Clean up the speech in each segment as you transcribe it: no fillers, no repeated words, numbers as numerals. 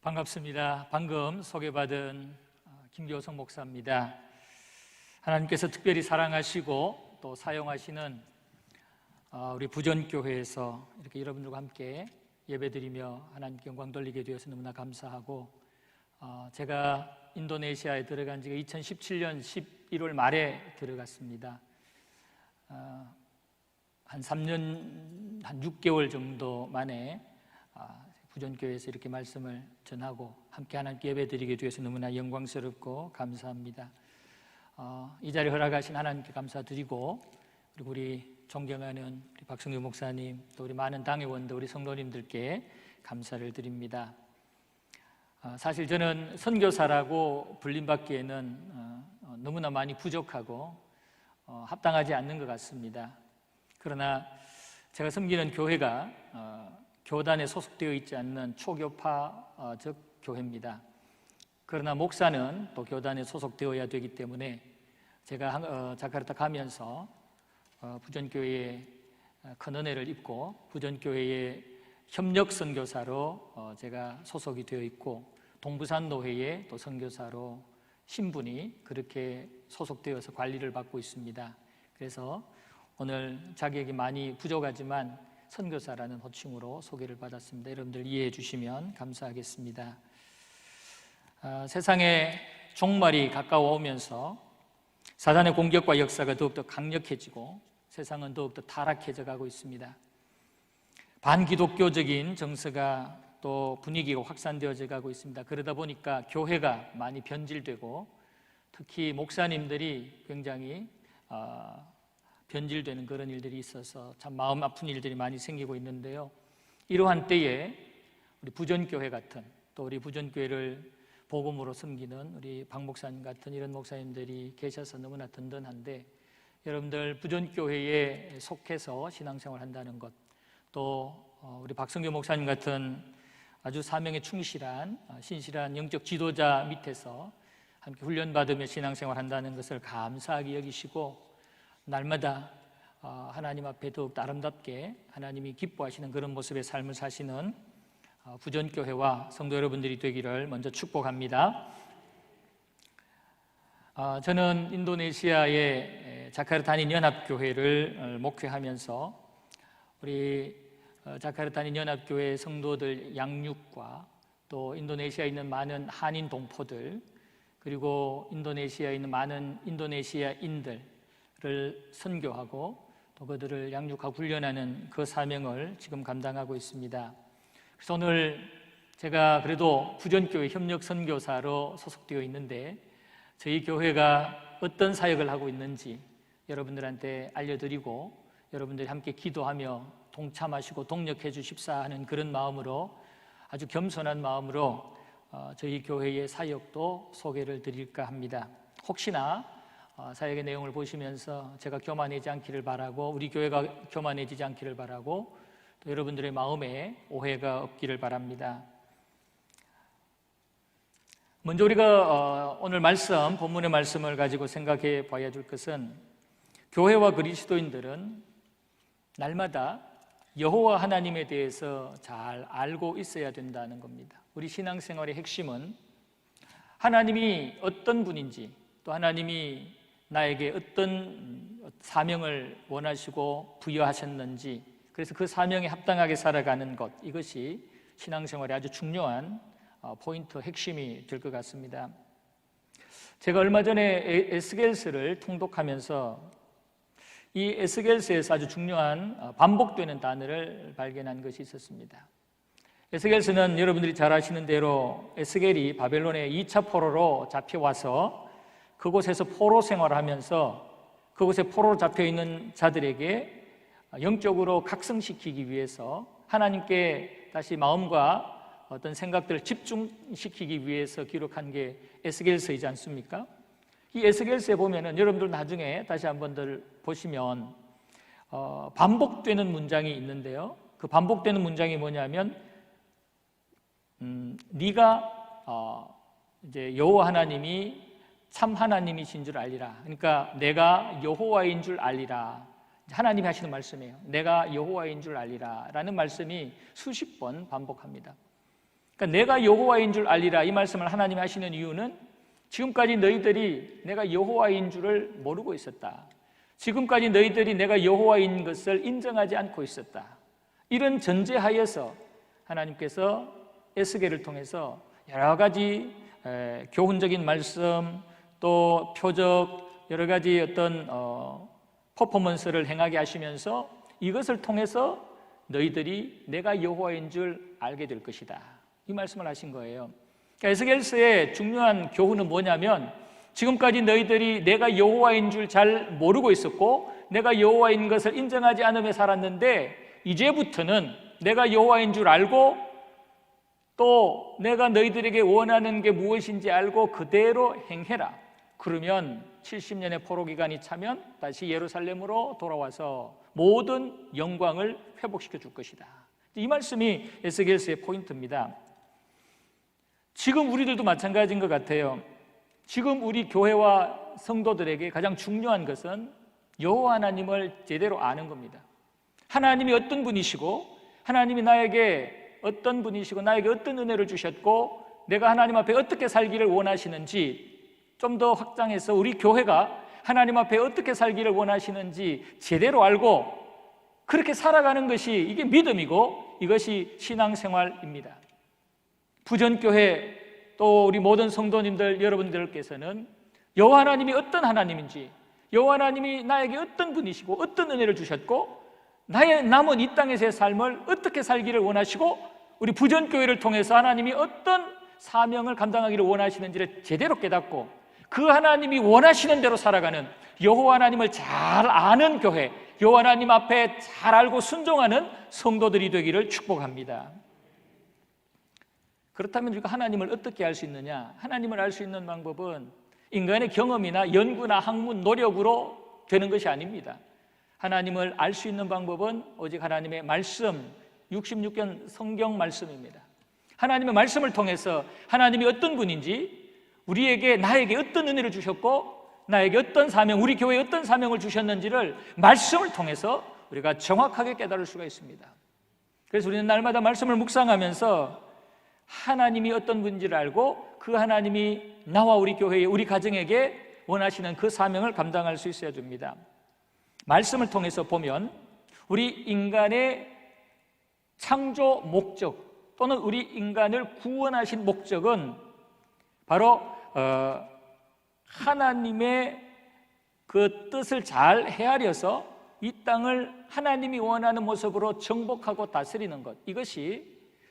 반갑습니다. 방금 소개받은 김교성 목사입니다. 하나님께서 특별히 사랑하시고 또 사용하시는 우리 부전교회에서 이렇게 여러분들과 함께 예배드리며 하나님께 영광 돌리게 되어서 너무나 감사하고, 제가 인도네시아에 들어간 지가 2017년 11월 말에 들어갔습니다. 한 3년, 한 6개월 정도 만에 부전교회에서 이렇게 말씀을 전하고 함께 하나님께 예배드리게 되어서 너무나 영광스럽고 감사합니다. 이 자리에 허락하신 하나님께 감사드리고, 그리고 우리 존경하는 우리 박성규 목사님, 또 우리 많은 당회원들, 우리 성도님들께 감사를 드립니다. 사실 저는 선교사라고 불림받기에는 너무나 많이 부족하고 합당하지 않는 것 같습니다. 그러나 제가 섬기는 교회가 교단에 소속되어 있지 않는 초교파적 교회입니다. 그러나 목사는 또 교단에 소속되어야 되기 때문에 제가 자카르타 가면서 부전교회에 큰 은혜를 입고 부전교회의 협력 선교사로 제가 소속이 되어 있고, 동부산 노회의 또 선교사로 신분이 그렇게 소속되어서 관리를 받고 있습니다. 그래서 오늘 자격이 많이 부족하지만 선교사라는 호칭으로 소개를 받았습니다. 여러분들 이해해 주시면 감사하겠습니다. 세상의 종말이 가까워오면서 사단의 공격과 역사가 더욱더 강력해지고 세상은 더욱더 타락해져 가고 있습니다. 반기독교적인 정서가 또 분위기가 확산되어져 가고 있습니다. 그러다 보니까 교회가 많이 변질되고 특히 목사님들이 굉장히 변질되는 그런 일들이 있어서 참 마음 아픈 일들이 많이 생기고 있는데요. 이러한 때에 우리 부전교회 같은, 또 우리 부전교회를 복음으로 섬기는 우리 박 목사님 같은 이런 목사님들이 계셔서 너무나 든든한데, 여러분들 부전교회에 속해서 신앙생활 한다는 것, 또 우리 박성규 목사님 같은 아주 사명에 충실한 신실한 영적 지도자 밑에서 함께 훈련받으며 신앙생활 한다는 것을 감사하게 여기시고, 날마다 하나님 앞에 더욱 아름답게 하나님이 기뻐하시는 그런 모습의 삶을 사시는 부전교회와 성도 여러분들이 되기를 먼저 축복합니다. 저는 인도네시아의 자카르타닌 연합교회를 목회하면서 우리 자카르타닌 연합교회 성도들 양육과 또 인도네시아에 있는 많은 한인 동포들, 그리고 인도네시아에 있는 많은 인도네시아인들 를 선교하고 또 그들을 양육하고 훈련하는 그 사명을 지금 감당하고 있습니다. 그래서 오늘 제가 그래도 부전교회 협력 선교사로 소속되어 있는데, 저희 교회가 어떤 사역을 하고 있는지 여러분들한테 알려드리고 여러분들이 함께 기도하며 동참하시고 동력해 주십사 하는 그런 마음으로, 아주 겸손한 마음으로 저희 교회의 사역도 소개를 드릴까 합니다. 혹시나 사역의 내용을 보시면서 제가 교만하지 않기를 바라고, 우리 교회가 교만해지지 않기를 바라고, 또 여러분들의 마음에 오해가 없기를 바랍니다. 먼저 우리가 오늘 말씀, 본문의 말씀을 가지고 생각해 봐야 될 것은, 교회와 그리스도인들은 날마다 여호와 하나님에 대해서 잘 알고 있어야 된다는 겁니다. 우리 신앙생활의 핵심은 하나님이 어떤 분인지, 또 하나님이 나에게 어떤 사명을 원하시고 부여하셨는지, 그래서 그 사명에 합당하게 살아가는 것, 이것이 신앙생활의 아주 중요한 포인트, 핵심이 될 것 같습니다. 제가 얼마 전에 에스겔서를 통독하면서 이 에스겔서에서 아주 중요한 반복되는 단어를 발견한 것이 있었습니다. 에스겔서는 여러분들이 잘 아시는 대로 에스겔이 바벨론의 2차 포로로 잡혀와서 그곳에서 포로 생활을 하면서 그곳에 포로로 잡혀있는 자들에게 영적으로 각성시키기 위해서, 하나님께 다시 마음과 어떤 생각들을 집중시키기 위해서 기록한 게 에스겔서이지 않습니까? 이 에스겔서에 보면은 여러분들 나중에 다시 한번들 보시면 반복되는 문장이 있는데요. 그 반복되는 문장이 뭐냐면 네가 이제 여호와 하나님이 참 하나님이신 줄 알리라. 그러니까 내가 여호와인 줄 알리라. 하나님이 하시는 말씀이에요. 내가 여호와인 줄 알리라 라는 말씀이 수십 번 반복합니다. 그러니까 내가 여호와인 줄 알리라 이 말씀을 하나님이 하시는 이유는 지금까지 너희들이 내가 여호와인 줄을 모르고 있었다. 지금까지 너희들이 내가 여호와인 것을 인정하지 않고 있었다. 이런 전제하에서 하나님께서 에스겔을 통해서 여러 가지 교훈적인 말씀 또 표적 여러 가지 어떤 퍼포먼스를 행하게 하시면서 이것을 통해서 너희들이 내가 여호와인 줄 알게 될 것이다. 이 말씀을 하신 거예요. 그러니까 에스겔서의 중요한 교훈은 뭐냐면 지금까지 너희들이 내가 여호와인 줄 잘 모르고 있었고 내가 여호와인 것을 인정하지 않으며 살았는데 이제부터는 내가 여호와인 줄 알고 또 내가 너희들에게 원하는 게 무엇인지 알고 그대로 행해라. 그러면 70년의 포로 기간이 차면 다시 예루살렘으로 돌아와서 모든 영광을 회복시켜 줄 것이다. 이 말씀이 에스겔서의 포인트입니다. 지금 우리들도 마찬가지인 것 같아요. 지금 우리 교회와 성도들에게 가장 중요한 것은 여호와 하나님을 제대로 아는 겁니다. 하나님이 어떤 분이시고 하나님이 나에게 어떤 분이시고 나에게 어떤 은혜를 주셨고 내가 하나님 앞에 어떻게 살기를 원하시는지 좀 더 확장해서 우리 교회가 하나님 앞에 어떻게 살기를 원하시는지 제대로 알고 그렇게 살아가는 것이 이게 믿음이고 이것이 신앙생활입니다. 부전교회 또 우리 모든 성도님들 여러분들께서는 여호와 하나님이 어떤 하나님인지 여호와 하나님이 나에게 어떤 분이시고 어떤 은혜를 주셨고 나의 남은 이 땅에서의 삶을 어떻게 살기를 원하시고 우리 부전교회를 통해서 하나님이 어떤 사명을 감당하기를 원하시는지를 제대로 깨닫고 그 하나님이 원하시는 대로 살아가는 여호와 하나님을 잘 아는 교회, 여호와 하나님 앞에 잘 알고 순종하는 성도들이 되기를 축복합니다. 그렇다면 우리가 하나님을 어떻게 알 수 있느냐? 하나님을 알 수 있는 방법은 인간의 경험이나 연구나 학문, 노력으로 되는 것이 아닙니다. 하나님을 알 수 있는 방법은 오직 하나님의 말씀, 66권 성경 말씀입니다. 하나님의 말씀을 통해서 하나님이 어떤 분인지 우리에게 나에게 어떤 은혜를 주셨고 나에게 어떤 사명, 우리 교회에 어떤 사명을 주셨는지를 말씀을 통해서 우리가 정확하게 깨달을 수가 있습니다. 그래서 우리는 날마다 말씀을 묵상하면서 하나님이 어떤 분인지를 알고 그 하나님이 나와 우리 교회에 우리 가정에게 원하시는 그 사명을 감당할 수 있어야 됩니다. 말씀을 통해서 보면 우리 인간의 창조 목적 또는 우리 인간을 구원하신 목적은 바로 하나님의 그 뜻을 잘 헤아려서 이 땅을 하나님이 원하는 모습으로 정복하고 다스리는 것, 이것이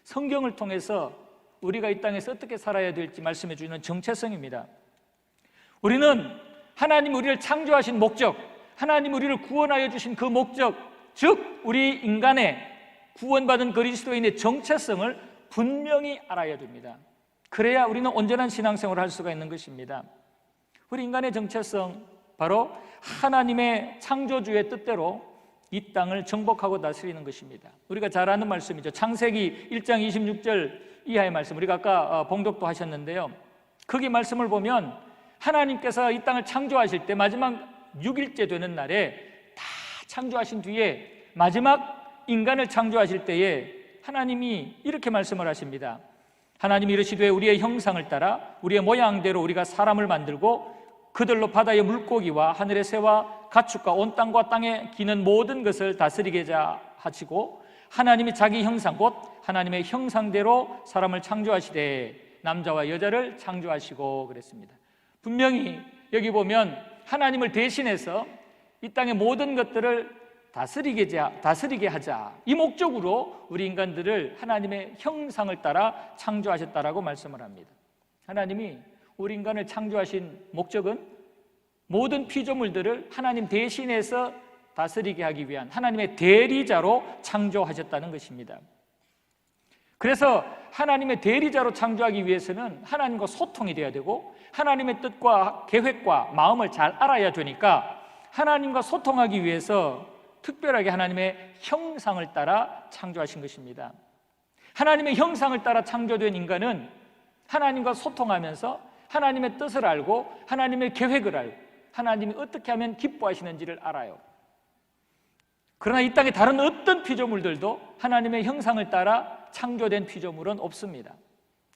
성경을 통해서 우리가 이 땅에서 어떻게 살아야 될지 말씀해 주는 정체성입니다. 우리는 하나님 우리를 창조하신 목적, 하나님 우리를 구원하여 주신 그 목적, 즉 우리 인간의 구원받은 그리스도인의 정체성을 분명히 알아야 됩니다. 그래야 우리는 온전한 신앙생활을 할 수가 있는 것입니다. 우리 인간의 정체성, 바로 하나님의 창조주의 뜻대로 이 땅을 정복하고 다스리는 것입니다. 우리가 잘 아는 말씀이죠. 창세기 1장 26절 이하의 말씀, 우리가 아까 봉독도 하셨는데요. 거기 말씀을 보면 하나님께서 이 땅을 창조하실 때 마지막 6일째 되는 날에 다 창조하신 뒤에 마지막 인간을 창조하실 때에 하나님이 이렇게 말씀을 하십니다. 하나님이 이르시되 우리의 형상을 따라 우리의 모양대로 우리가 사람을 만들고 그들로 바다의 물고기와 하늘의 새와 가축과 온 땅과 땅에 기는 모든 것을 다스리게 하시고 하나님이 자기 형상 곧 하나님의 형상대로 사람을 창조하시되 남자와 여자를 창조하시고 그랬습니다. 분명히 여기 보면 하나님을 대신해서 이 땅의 모든 것들을 다스리게 하자, 이 목적으로 우리 인간들을 하나님의 형상을 따라 창조하셨다라고 말씀을 합니다. 하나님이 우리 인간을 창조하신 목적은 모든 피조물들을 하나님 대신해서 다스리게 하기 위한 하나님의 대리자로 창조하셨다는 것입니다. 그래서 하나님의 대리자로 창조하기 위해서는 하나님과 소통이 돼야 되고 하나님의 뜻과 계획과 마음을 잘 알아야 되니까 하나님과 소통하기 위해서 특별하게 하나님의 형상을 따라 창조하신 것입니다. 하나님의 형상을 따라 창조된 인간은 하나님과 소통하면서 하나님의 뜻을 알고 하나님의 계획을 알고 하나님이 어떻게 하면 기뻐하시는지를 알아요. 그러나 이 땅에 다른 어떤 피조물들도 하나님의 형상을 따라 창조된 피조물은 없습니다.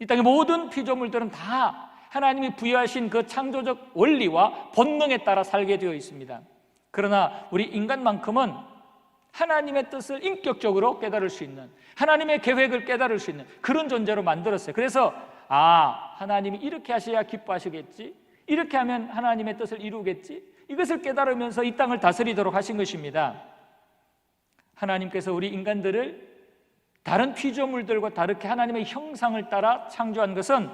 이 땅의 모든 피조물들은 다 하나님이 부여하신 그 창조적 원리와 본능에 따라 살게 되어 있습니다. 그러나 우리 인간만큼은 하나님의 뜻을 인격적으로 깨달을 수 있는, 하나님의 계획을 깨달을 수 있는 그런 존재로 만들었어요. 그래서 하나님이 이렇게 하셔야 기뻐하시겠지, 이렇게 하면 하나님의 뜻을 이루겠지, 이것을 깨달으면서 이 땅을 다스리도록 하신 것입니다. 하나님께서 우리 인간들을 다른 피조물들과 다르게 하나님의 형상을 따라 창조한 것은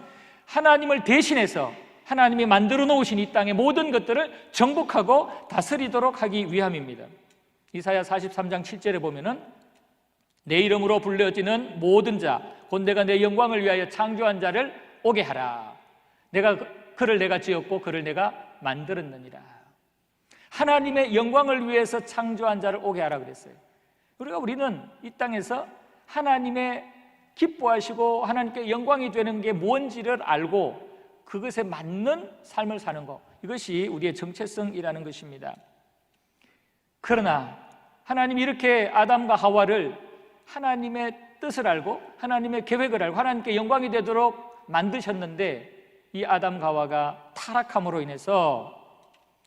하나님을 대신해서 하나님이 만들어 놓으신 이 땅의 모든 것들을 정복하고 다스리도록 하기 위함입니다. 이사야 43장 7절에 보면은 내 이름으로 불려지는 모든 자 곧 내가 내 영광을 위하여 창조한 자를 오게 하라. 그를 내가 지었고 그를 내가 만들었느니라. 하나님의 영광을 위해서 창조한 자를 오게 하라 그랬어요. 우리는 이 땅에서 하나님의 기뻐하시고 하나님께 영광이 되는 게 뭔지를 알고 그것에 맞는 삶을 사는 것, 이것이 우리의 정체성이라는 것입니다. 그러나 하나님이 이렇게 아담과 하와를 하나님의 뜻을 알고 하나님의 계획을 알고 하나님께 영광이 되도록 만드셨는데, 이 아담과 하와가 타락함으로 인해서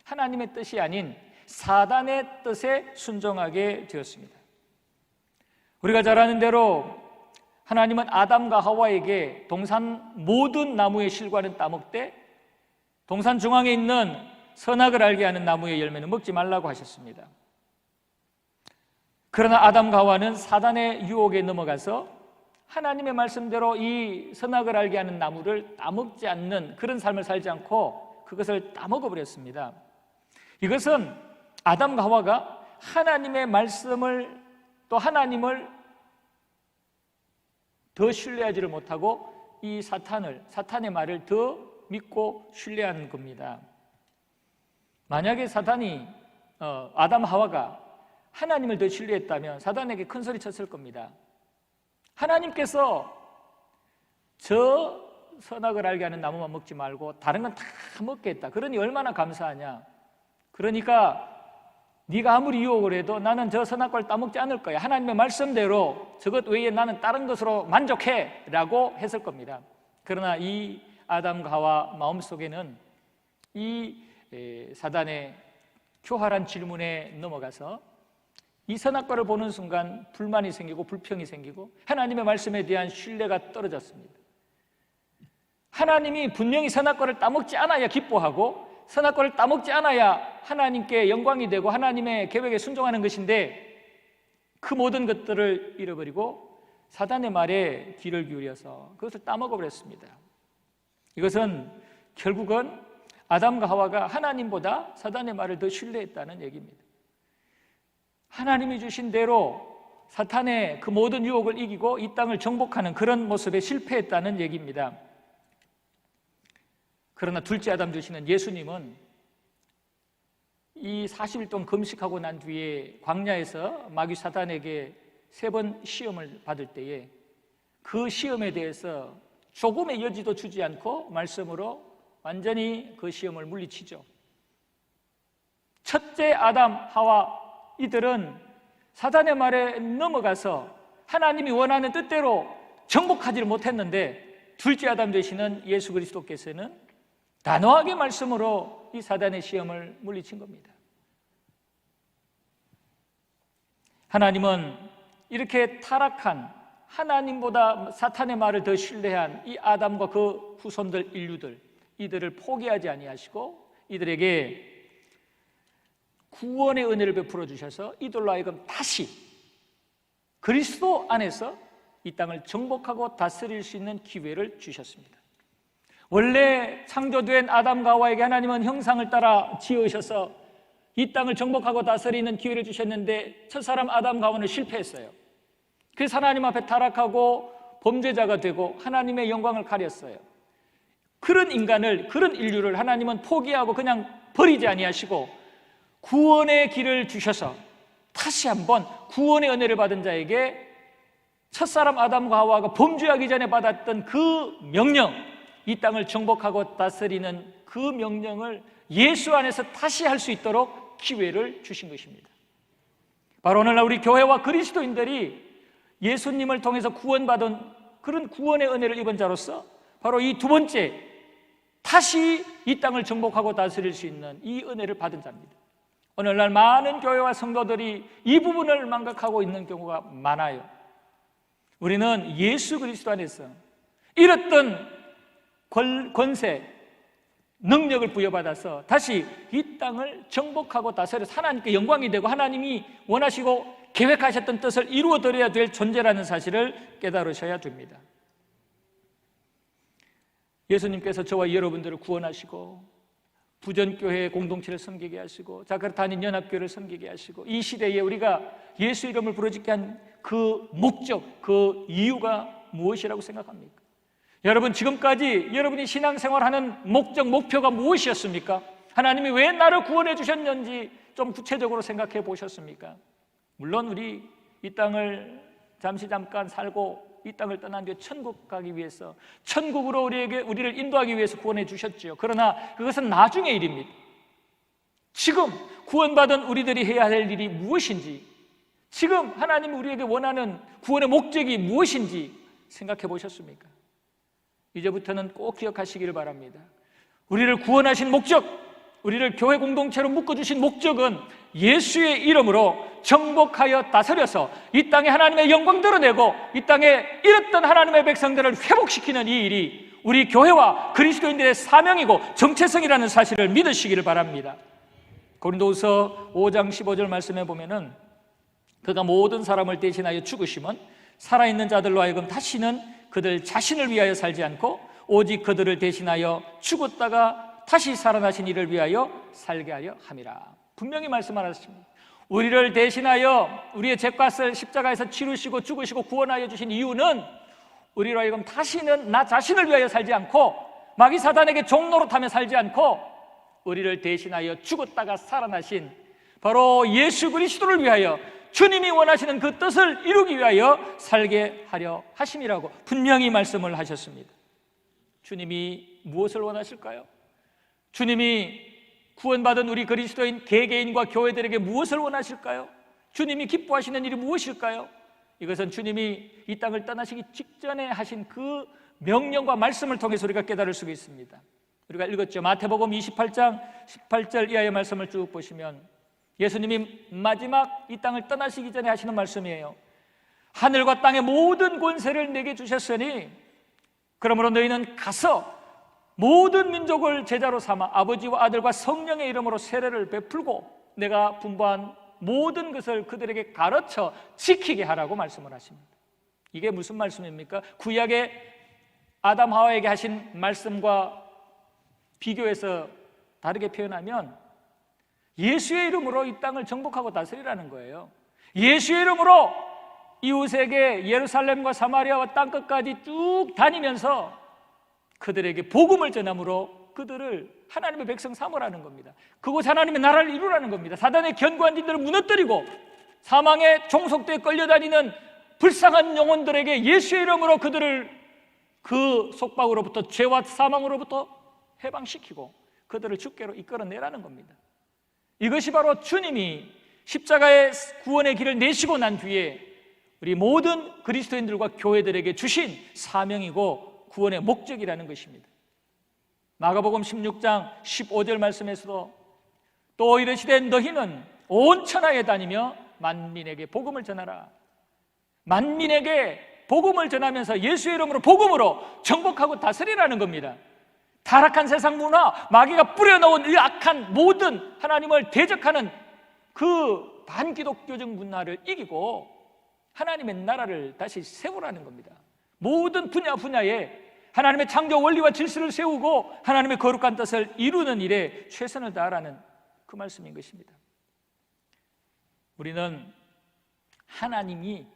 하나님의 뜻이 아닌 사단의 뜻에 순종하게 되었습니다. 우리가 잘 아는 대로 하나님은 아담과 하와에게 동산 모든 나무의 실과는 따먹되 동산 중앙에 있는 선악을 알게 하는 나무의 열매는 먹지 말라고 하셨습니다. 그러나 아담과 하와는 사단의 유혹에 넘어가서 하나님의 말씀대로 이 선악을 알게 하는 나무를 따먹지 않는 그런 삶을 살지 않고 그것을 따먹어버렸습니다. 이것은 아담과 하와가 하나님의 말씀을 또 하나님을 더 신뢰하지를 못하고 이 사탄의 말을 더 믿고 신뢰하는 겁니다. 만약에 사탄이 아담 하와가 하나님을 더 신뢰했다면 사단에게 큰 소리 쳤을 겁니다. 하나님께서 저 선악을 알게 하는 나무만 먹지 말고 다른 건 다 먹게 했다. 그러니 얼마나 감사하냐. 그러니까 네가 아무리 유혹을 해도 나는 저 선악과를 따먹지 않을 거야. 하나님의 말씀대로 저것 외에 나는 다른 것으로 만족해 라고 했을 겁니다. 그러나 이 아담과 하와 마음속에는 이 사단의 교활한 질문에 넘어가서 이 선악과를 보는 순간 불만이 생기고 불평이 생기고 하나님의 말씀에 대한 신뢰가 떨어졌습니다. 하나님이 분명히 선악과를 따먹지 않아야 기뻐하고 선악과를 따먹지 않아야 하나님께 영광이 되고 하나님의 계획에 순종하는 것인데 그 모든 것들을 잃어버리고 사단의 말에 귀를 기울여서 그것을 따먹어버렸습니다. 이것은 결국은 아담과 하와가 하나님보다 사단의 말을 더 신뢰했다는 얘기입니다. 하나님이 주신 대로 사탄의 그 모든 유혹을 이기고 이 땅을 정복하는 그런 모습에 실패했다는 얘기입니다. 그러나 둘째 아담 되시는 예수님은 이 40일 동안 금식하고 난 뒤에 광야에서 마귀 사탄에게 3번 시험을 받을 때에 그 시험에 대해서 조금의 여지도 주지 않고 말씀으로 완전히 그 시험을 물리치죠. 첫째 아담, 하와 이들은 사단의 말에 넘어가서 하나님이 원하는 뜻대로 정복하지를 못했는데 둘째 아담 되시는 예수 그리스도께서는 단호하게 말씀으로 이 사단의 시험을 물리친 겁니다. 하나님은 이렇게 타락한 하나님보다 사탄의 말을 더 신뢰한 이 아담과 그 후손들 인류들 이들을 포기하지 아니하시고 이들에게 구원의 은혜를 베풀어 주셔서 이들로 하여금 다시 그리스도 안에서 이 땅을 정복하고 다스릴 수 있는 기회를 주셨습니다. 원래 창조된 아담과 하와에게 하나님은 형상을 따라 지으셔서 이 땅을 정복하고 다스리는 기회를 주셨는데 첫사람 아담과 하와는 실패했어요. 그래서 하나님 앞에 타락하고 범죄자가 되고 하나님의 영광을 가렸어요. 그런 인간을, 그런 인류를 하나님은 포기하고 그냥 버리지 아니하시고 구원의 길을 주셔서 다시 한번 구원의 은혜를 받은 자에게 첫사람 아담과 하와가 범죄하기 전에 받았던 그 명령, 이 땅을 정복하고 다스리는 그 명령을 예수 안에서 다시 할 수 있도록 기회를 주신 것입니다. 바로 오늘날 우리 교회와 그리스도인들이 예수님을 통해서 구원받은 그런 구원의 은혜를 입은 자로서 바로 이 두 번째, 다시 이 땅을 정복하고 다스릴 수 있는 이 은혜를 받은 자입니다. 오늘날 많은 교회와 성도들이 이 부분을 망각하고 있는 경우가 많아요. 우리는 예수 그리스도 안에서 잃었던 권세, 능력을 부여받아서 다시 이 땅을 정복하고 다스려서 하나님께 영광이 되고 하나님이 원하시고 계획하셨던 뜻을 이루어드려야 될 존재라는 사실을 깨달으셔야 됩니다. 예수님께서 저와 여러분들을 구원하시고 부전교회 공동체를 섬기게 하시고 자카르타 한인 연합교회를 섬기게 하시고 이 시대에 우리가 예수 이름을 부르짖게 한 그 목적, 그 이유가 무엇이라고 생각합니까? 여러분, 지금까지 여러분이 신앙생활하는 목적, 목표가 무엇이었습니까? 하나님이 왜 나를 구원해 주셨는지 좀 구체적으로 생각해 보셨습니까? 물론 우리 이 땅을 잠깐 살고 이 땅을 떠난 뒤에 천국 가기 위해서, 천국으로 우리를 인도하기 위해서 구원해 주셨지요. 그러나 그것은 나중의 일입니다. 지금 구원받은 우리들이 해야 할 일이 무엇인지, 지금 하나님이 우리에게 원하는 구원의 목적이 무엇인지 생각해 보셨습니까? 이제부터는 꼭 기억하시기를 바랍니다. 우리를 구원하신 목적, 우리를 교회 공동체로 묶어주신 목적은 예수의 이름으로 정복하여 다스려서 이 땅에 하나님의 영광 드러내고 이 땅에 잃었던 하나님의 백성들을 회복시키는 이 일이 우리 교회와 그리스도인들의 사명이고 정체성이라는 사실을 믿으시기를 바랍니다. 고린도후서 5장 15절 말씀에 보면은 그가 모든 사람을 대신하여 죽으심은 살아있는 자들로 하여금 다시는 그들 자신을 위하여 살지 않고 오직 그들을 대신하여 죽었다가 다시 살아나신 이를 위하여 살게 하려 함이라. 분명히 말씀하셨습니다. 우리를 대신하여 우리의 죄값을 십자가에서 치르시고 죽으시고 구원하여 주신 이유는 우리로 하여금 다시는 나 자신을 위하여 살지 않고 마귀 사단에게 종노릇하며 살지 않고 우리를 대신하여 죽었다가 살아나신 바로 예수 그리스도를 위하여 주님이 원하시는 그 뜻을 이루기 위하여 살게 하려 하심이라고 분명히 말씀을 하셨습니다. 주님이 무엇을 원하실까요? 주님이 구원받은 우리 그리스도인 개개인과 교회들에게 무엇을 원하실까요? 주님이 기뻐하시는 일이 무엇일까요? 이것은 주님이 이 땅을 떠나시기 직전에 하신 그 명령과 말씀을 통해서 우리가 깨달을 수 있습니다. 우리가 읽었죠. 마태복음 28장 18절 이하의 말씀을 쭉 보시면 예수님이 마지막 이 땅을 떠나시기 전에 하시는 말씀이에요. 하늘과 땅의 모든 권세를 내게 주셨으니 그러므로 너희는 가서 모든 민족을 제자로 삼아 아버지와 아들과 성령의 이름으로 세례를 베풀고 내가 분부한 모든 것을 그들에게 가르쳐 지키게 하라고 말씀을 하십니다. 이게 무슨 말씀입니까? 구약의 아담 하와에게 하신 말씀과 비교해서 다르게 표현하면 예수의 이름으로 이 땅을 정복하고 다스리라는 거예요. 예수의 이름으로 이웃에게 예루살렘과 사마리아와 땅끝까지 쭉 다니면서 그들에게 복음을 전함으로 그들을 하나님의 백성 삼으라는 겁니다. 그곳 하나님의 나라를 이루라는 겁니다. 사단의 견고한 진들을 무너뜨리고 사망의 종속대에 끌려다니는 불쌍한 영혼들에게 예수의 이름으로 그들을 그 속박으로부터 죄와 사망으로부터 해방시키고 그들을 주께로 이끌어내라는 겁니다. 이것이 바로 주님이 십자가의 구원의 길을 내시고 난 뒤에 우리 모든 그리스도인들과 교회들에게 주신 사명이고 구원의 목적이라는 것입니다. 마가복음 16장 15절 말씀에서도 또 이르시되 너희는 온 천하에 다니며 만민에게 복음을 전하라. 만민에게 복음을 전하면서 예수의 이름으로 복음으로 정복하고 다스리라는 겁니다. 타락한 세상 문화, 마귀가 뿌려놓은 이 악한 모든 하나님을 대적하는 그 반기독교적 문화를 이기고 하나님의 나라를 다시 세우라는 겁니다. 모든 분야에 하나님의 창조 원리와 질서를 세우고 하나님의 거룩한 뜻을 이루는 일에 최선을 다하라는 그 말씀인 것입니다. 우리는 하나님이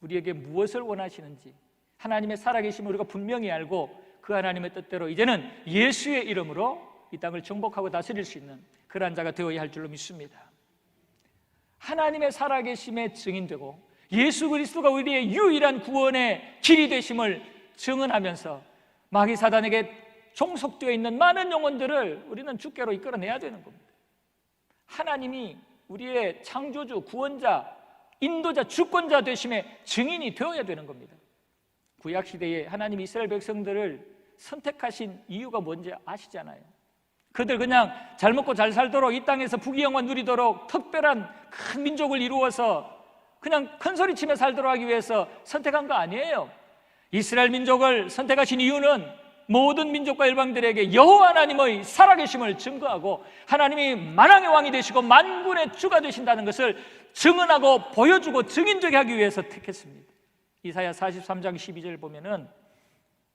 우리에게 무엇을 원하시는지 하나님의 살아계심을 우리가 분명히 알고 그 하나님의 뜻대로 이제는 예수의 이름으로 이 땅을 정복하고 다스릴 수 있는 그러한 자가 되어야 할 줄로 믿습니다. 하나님의 살아계심에 증인되고 예수 그리스도가 우리의 유일한 구원의 길이 되심을 증언하면서 마귀 사단에게 종속되어 있는 많은 영혼들을 우리는 주께로 이끌어내야 되는 겁니다. 하나님이 우리의 창조주, 구원자, 인도자, 주권자 되심의 증인이 되어야 되는 겁니다. 구약 시대에 하나님이 이스라엘 백성들을 선택하신 이유가 뭔지 아시잖아요. 그들 그냥 잘 먹고 잘 살도록 이 땅에서 부귀영화 누리도록 특별한 큰 민족을 이루어서 그냥 큰소리치며 살도록 하기 위해서 선택한 거 아니에요. 이스라엘 민족을 선택하신 이유는 모든 민족과 열방들에게 여호와 하나님의 살아계심을 증거하고 하나님이 만왕의 왕이 되시고 만군의 주가 되신다는 것을 증언하고 보여주고 증인되게 하기 위해서 택했습니다. 이사야 43장 12절 보면은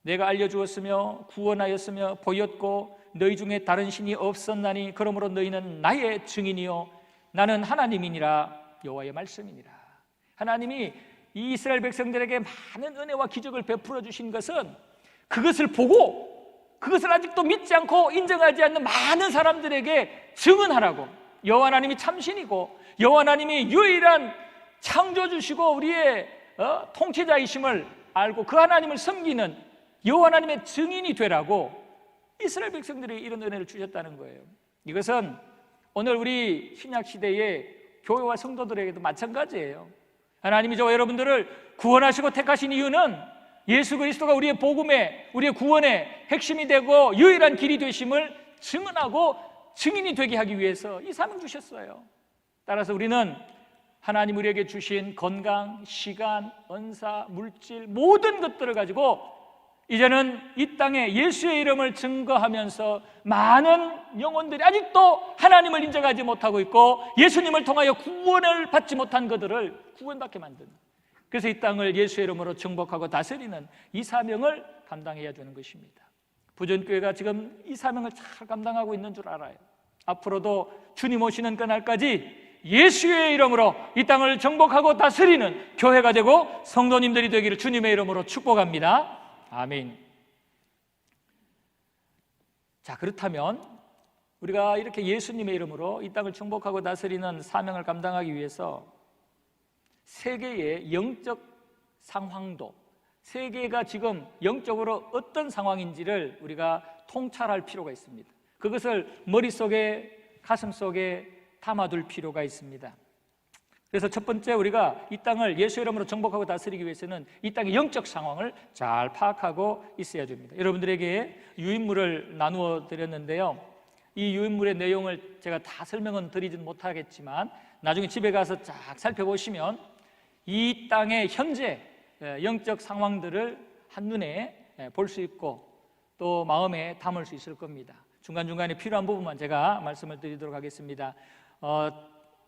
내가 알려주었으며 구원하였으며 보였고 너희 중에 다른 신이 없었나니 그러므로 너희는 나의 증인이요 나는 하나님이니라 여호와의 말씀이니라. 하나님이 이 이스라엘 백성들에게 많은 은혜와 기적을 베풀어 주신 것은 그것을 보고 그것을 아직도 믿지 않고 인정하지 않는 많은 사람들에게 증언하라고. 여호와 하나님이 참신이고 여호와 하나님이 유일한 창조주시고 우리의 통치자이심을 알고 그 하나님을 섬기는 여호와 하나님의 증인이 되라고 이스라엘 백성들이 이런 은혜를 주셨다는 거예요. 이것은 오늘 우리 신약 시대의 교회와 성도들에게도 마찬가지예요. 하나님이 저와 여러분들을 구원하시고 택하신 이유는 예수 그리스도가 우리의 복음의, 우리의 구원의 핵심이 되고 유일한 길이 되심을 증언하고 증인이 되게 하기 위해서 이 사명 주셨어요. 따라서 우리는 하나님 우리에게 주신 건강, 시간, 은사, 물질 모든 것들을 가지고 이제는 이 땅에 예수의 이름을 증거하면서 많은 영혼들이 아직도 하나님을 인정하지 못하고 있고 예수님을 통하여 구원을 받지 못한 그들을 구원받게 만드는, 그래서 이 땅을 예수의 이름으로 정복하고 다스리는 이 사명을 감당해야 되는 것입니다. 부전교회가 지금 이 사명을 잘 감당하고 있는 줄 알아요. 앞으로도 주님 오시는 그날까지 예수의 이름으로 이 땅을 정복하고 다스리는 교회가 되고 성도님들이 되기를 주님의 이름으로 축복합니다. 아멘. 자, 그렇다면 우리가 이렇게 예수님의 이름으로 이 땅을 정복하고 다스리는 사명을 감당하기 위해서 세계의 영적 상황도, 세계가 지금 영적으로 어떤 상황인지를 우리가 통찰할 필요가 있습니다. 그것을 머릿속에, 가슴속에 담아둘 필요가 있습니다. 그래서 첫 번째, 우리가 이 땅을 예수 이름으로 정복하고 다스리기 위해서는 이 땅의 영적 상황을 잘 파악하고 있어야 됩니다. 여러분들에게 유인물을 나누어 드렸는데요, 이 유인물의 내용을 제가 다 설명은 드리진 못하겠지만 나중에 집에 가서 쫙 살펴보시면 이 땅의 현재 영적 상황들을 한눈에 볼 수 있고 또 마음에 담을 수 있을 겁니다. 중간중간에 필요한 부분만 제가 말씀을 드리도록 하겠습니다.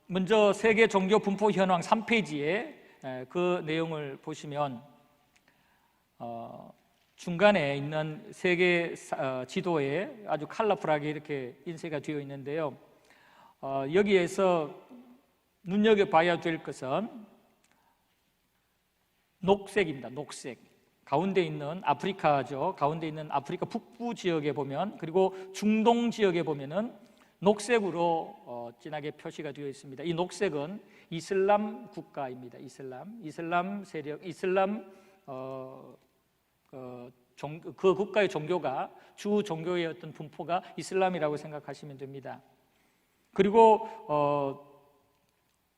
먼저 세계 종교 분포 현황 3페이지에 그 내용을 보시면 중간에 있는 세계 지도에 아주 컬러풀하게 이렇게 인쇄가 되어 있는데요, 여기에서 눈여겨봐야 될 것은 녹색입니다. 녹색. 가운데 있는 아프리카죠. 가운데 있는 아프리카 북부 지역에 보면, 그리고 중동 지역에 보면은 녹색으로 진하게 표시가 되어 있습니다. 이 녹색은 이슬람 국가입니다. 이슬람 세력, 그 국가의 종교가, 주 종교의 어떤 분포가 이슬람이라고 생각하시면 됩니다. 그리고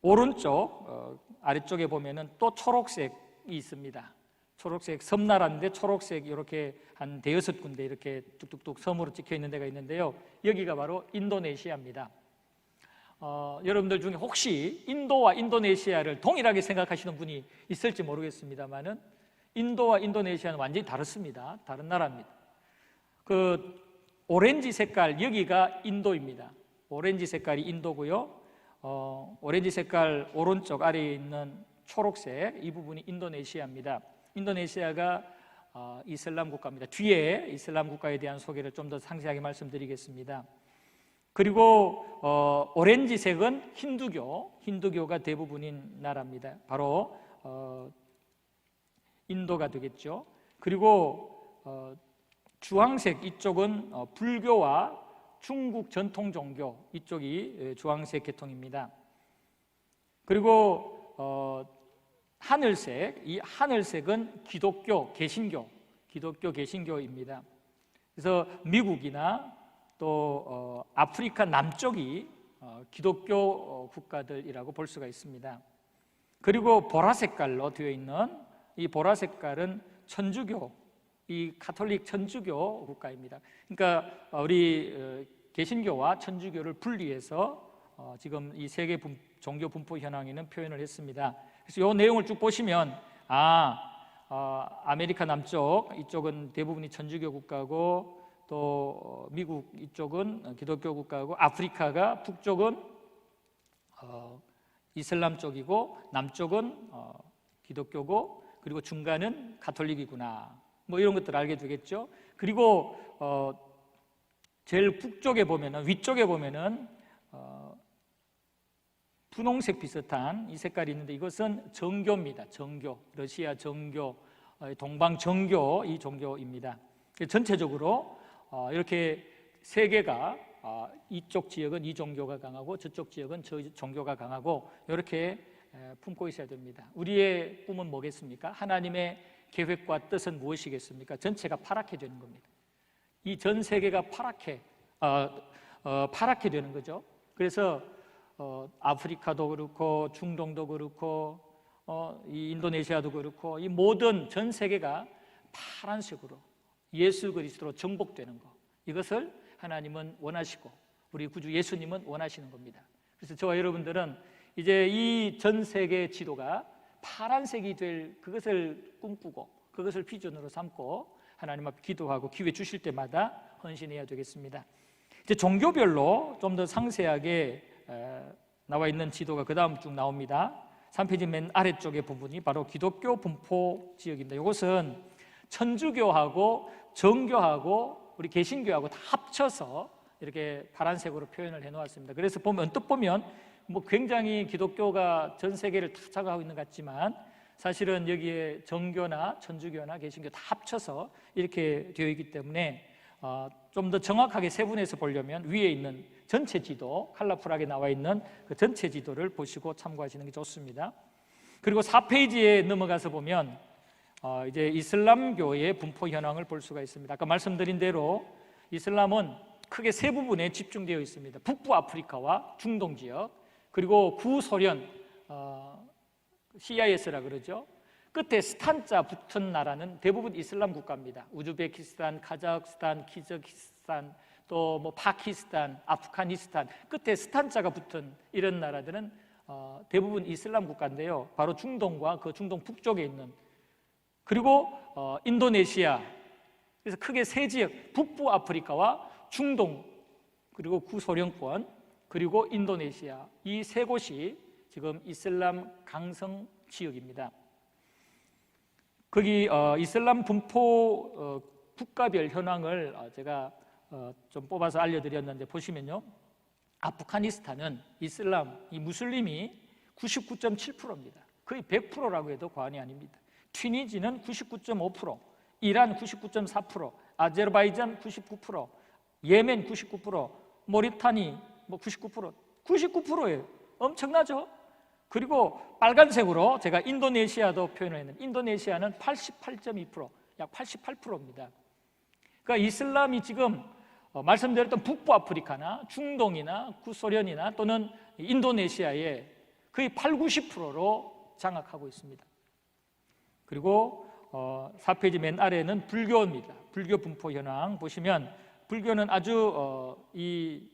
오른쪽 아래쪽에 보면은 또 초록색이 있습니다. 초록색, 섬나라인데 초록색 이렇게 한 대여섯 군데 이렇게 뚝뚝뚝 섬으로 찍혀 있는 데가 있는데요, 여기가 바로 인도네시아입니다. 여러분들 중에 혹시 인도와 인도네시아를 동일하게 생각하시는 분이 있을지 모르겠습니다만은 인도와 인도네시아는 완전히 다릅니다. 다른 나라입니다. 그 오렌지 색깔, 여기가 인도입니다. 오렌지 색깔이 인도고요, 오렌지 색깔 오른쪽 아래에 있는 초록색, 이 부분이 인도네시아입니다. 인도네시아가 이슬람 국가입니다. 뒤에 이슬람 국가에 대한 소개를 좀 더 상세하게 말씀드리겠습니다. 그리고 오렌지색은 힌두교가 대부분인 나라입니다. 바로 인도가 되겠죠. 그리고 주황색 이쪽은 불교와 중국 전통 종교, 이쪽이 주황색 계통입니다. 그리고 하늘색, 이 하늘색은 기독교 개신교입니다. 그래서 미국이나 또 아프리카 남쪽이 기독교 국가들이라고 볼 수가 있습니다. 그리고 보라 색깔로 되어 있는 이 보라 색깔은 천주교, 이 가톨릭 천주교 국가입니다. 그러니까 우리 개신교와 천주교를 분리해서 지금 이 세계 종교 분포 현황에는 표현을 했습니다. 그래서 이 내용을 쭉 보시면 아메리카 남쪽 이쪽은 대부분이 천주교 국가고, 또 미국 이쪽은 기독교 국가고, 아프리카가 북쪽은 이슬람 쪽이고, 남쪽은 기독교고, 그리고 중간은 가톨릭이구나, 뭐 이런 것들 알게 되겠죠. 그리고 제일 북쪽에 보면은, 위쪽에 보면은 분홍색 비슷한 이 색깔이 있는데, 이것은 정교입니다. 정교, 러시아 정교, 동방 정교, 이 종교입니다. 전체적으로 이렇게 세 개가, 이쪽 지역은 이 종교가 강하고 저쪽 지역은 저 종교가 강하고, 이렇게 품고 있어야 됩니다. 우리의 꿈은 뭐겠습니까? 하나님의 계획과 뜻은 무엇이겠습니까? 전체가 파랗게 되는 겁니다. 이 전 세계가 파랗게 되는 거죠. 그래서 아프리카도 그렇고, 중동도 그렇고, 이 인도네시아도 그렇고, 이 모든 전 세계가 파란색으로 예수 그리스도로 정복되는 것, 이것을 하나님은 원하시고 우리 구주 예수님은 원하시는 겁니다. 그래서 저와 여러분들은 이제 이 전 세계 지도가 파란색이 될 그것을 꿈꾸고, 그것을 비전으로 삼고 하나님 앞에 기도하고 기회 주실 때마다 헌신해야 되겠습니다. 이제 종교별로 좀 더 상세하게 나와 있는 지도가 그 다음 쭉 나옵니다. 3페이지 맨 아래쪽의 부분이 바로 기독교 분포 지역입니다. 이것은 천주교하고 정교하고 우리 개신교하고 다 합쳐서 이렇게 파란색으로 표현을 해놓았습니다. 그래서 언뜻 보면 뭐 굉장히 기독교가 전 세계를 다 장악하고 있는 것 같지만, 사실은 여기에 정교나 천주교나 개신교 다 합쳐서 이렇게 되어 있기 때문에 좀 더 정확하게 세분해서 보려면 위에 있는 전체 지도, 컬러풀하게 나와 있는 그 전체 지도를 보시고 참고하시는 게 좋습니다. 그리고 4페이지에 넘어가서 보면 이제 이슬람교의 분포 현황을 볼 수가 있습니다. 아까 말씀드린 대로 이슬람은 크게 세 부분에 집중되어 있습니다. 북부 아프리카와 중동 지역, 그리고 구소련, CIS라 그러죠. 끝에 스탄자 붙은 나라는 대부분 이슬람 국가입니다. 우즈베키스탄, 카자흐스탄, 키르기스탄, 또 뭐 파키스탄, 아프가니스탄, 끝에 스탄자가 붙은 이런 나라들은 대부분 이슬람 국가인데요. 바로 중동과 그 중동 북쪽에 있는, 그리고 인도네시아, 그래서 크게 세 지역, 북부 아프리카와 중동, 그리고 구소련권, 그리고 인도네시아, 이 세 곳이 지금 이슬람 강성 지역입니다. 거기 이슬람 분포 국가별 현황을 제가 좀 뽑아서 알려드렸는데, 보시면요, 아프가니스탄은 이슬람, 이 무슬림이 99.7%입니다. 거의 100%라고 해도 과언이 아닙니다. 튀니지는 99.5%, 이란 99.4%, 아제르바이잔 99%, 예멘 99%, 모리타니 뭐 99%, 99%예요. 엄청나죠? 그리고 빨간색으로 제가 인도네시아도 표현을 했는데, 인도네시아는 88.2%, 약 88%입니다. 그러니까 이슬람이 지금 말씀드렸던 북부 아프리카나 중동이나 구소련이나 또는 인도네시아에 거의 80~90%로 장악하고 있습니다. 그리고 4페이지 맨 아래는 불교입니다. 불교 분포 현황 보시면, 불교는 아주 이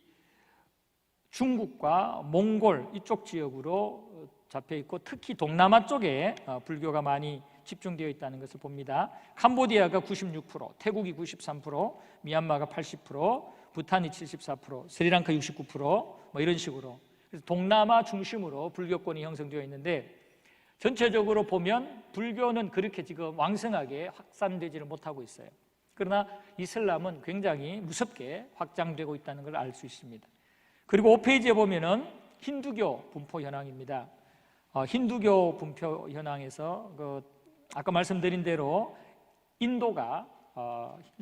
중국과 몽골 이쪽 지역으로 잡혀 있고, 특히 동남아 쪽에 불교가 많이 집중되어 있다는 것을 봅니다. 캄보디아가 96%, 태국이 93%, 미얀마가 80%, 부탄이 74%, 스리랑카 69%, 뭐 이런 식으로, 그래서 동남아 중심으로 불교권이 형성되어 있는데, 전체적으로 보면 불교는 그렇게 지금 왕성하게 확산되지를 못하고 있어요. 그러나 이슬람은 굉장히 무섭게 확장되고 있다는 걸 알 수 있습니다. 그리고 5페이지에 보면은 힌두교 분포 현황입니다. 힌두교 분포 현황에서 아까 말씀드린 대로 인도가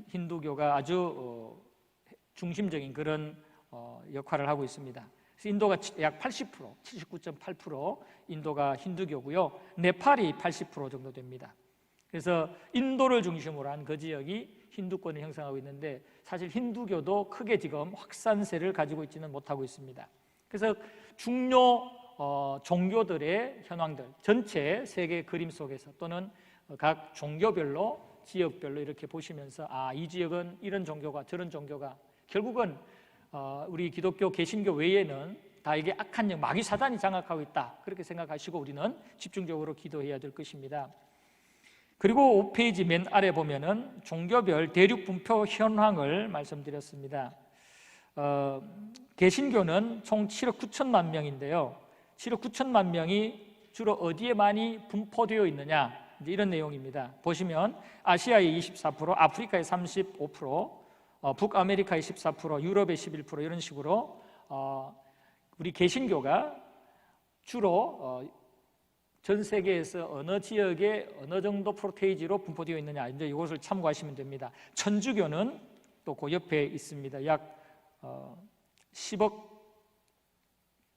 힌두교가 아주 중심적인 그런 역할을 하고 있습니다. 그래서 인도가 약 80%, 79.8% 인도가 힌두교고요. 네팔이 80% 정도 됩니다. 그래서 인도를 중심으로 한 그 지역이 힌두권을 형성하고 있는데, 사실 힌두교도 크게 지금 확산세를 가지고 있지는 못하고 있습니다. 그래서 중요 종교들의 현황들, 전체 세계 그림 속에서 또는 각 종교별로, 지역별로 이렇게 보시면서 이 지역은 이런 종교가, 저런 종교가, 결국은 우리 기독교 개신교 외에는 다 이게 악한 영, 마귀 사단이 장악하고 있다, 그렇게 생각하시고 우리는 집중적으로 기도해야 될 것입니다. 그리고 5페이지 맨 아래 보면은 종교별 대륙 분포 현황을 말씀드렸습니다. 개신교는 총 7억 9천만 명인데요, 7억 9천만 명이 주로 어디에 많이 분포되어 있느냐, 이제 이런 내용입니다. 보시면 아시아의 24%, 아프리카의 35%, 북아메리카의 14%, 유럽의 11%, 이런 식으로 우리 개신교가 주로 전 세계에서 어느 지역에 어느 정도 프로테이지로 분포되어 있느냐, 이제 이것을 참고하시면 됩니다. 천주교는 또 그 옆에 있습니다. 약 10억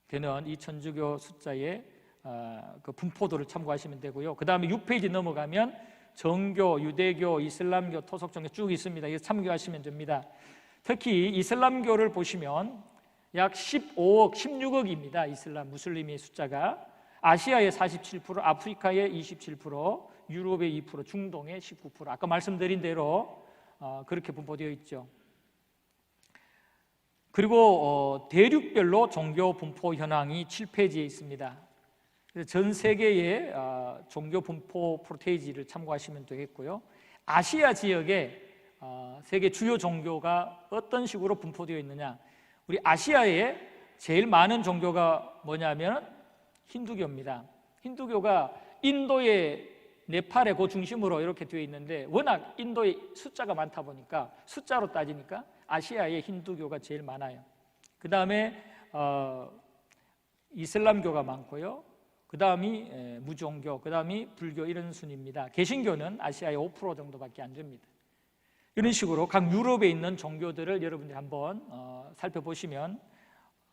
되는 이 천주교 숫자의 그 분포도를 참고하시면 되고요. 그 다음에 6페이지 넘어가면 정교, 유대교, 이슬람교, 토속종교 쭉 있습니다. 이거 참고하시면 됩니다. 특히 이슬람교를 보시면 약 15억, 16억입니다. 이슬람 무슬림의 숫자가. 아시아의 47%, 아프리카의 27%, 유럽의 2%, 중동의 19%. 아까 말씀드린 대로 그렇게 분포되어 있죠. 그리고 대륙별로 종교 분포 현황이 7페이지에 있습니다. 전 세계의 종교 분포 프로테이지를 참고하시면 되겠고요. 아시아 지역에 세계 주요 종교가 어떤 식으로 분포되어 있느냐, 우리 아시아에 제일 많은 종교가 뭐냐면 힌두교입니다. 힌두교가 인도의 네팔의 그 중심으로 이렇게 되어 있는데, 워낙 인도의 숫자가 많다 보니까 숫자로 따지니까 아시아에 힌두교가 제일 많아요. 그 다음에 이슬람교가 많고요. 그 다음이 무종교, 그 다음이 불교, 이런 순입니다. 개신교는 아시아의 5% 정도밖에 안 됩니다. 이런 식으로 각 유럽에 있는 종교들을 여러분들이 한번 살펴보시면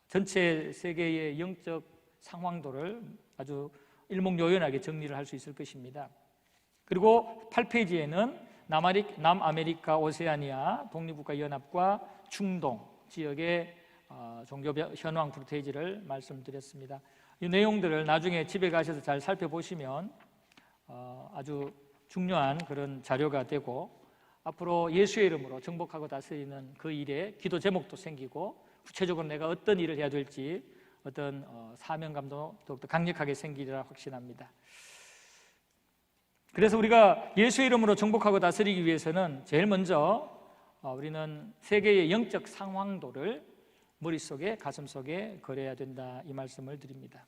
전체 세계의 영적 상황도를 아주 일목요연하게 정리를 할 수 있을 것입니다. 그리고 8페이지에는 남아메리카, 오세아니아, 독립국가연합과 중동 지역의 종교 현황 프로테이지를 말씀드렸습니다. 이 내용들을 나중에 집에 가셔서 잘 살펴보시면 아주 중요한 그런 자료가 되고, 앞으로 예수의 이름으로 정복하고 다스리는 그 일에 기도 제목도 생기고, 구체적으로 내가 어떤 일을 해야 될지 어떤 사명감도 더욱더 강력하게 생기리라 확신합니다. 그래서 우리가 예수의 이름으로 정복하고 다스리기 위해서는 제일 먼저 우리는 세계의 영적 상황도를 머릿속에, 가슴속에 그려야 된다, 이 말씀을 드립니다.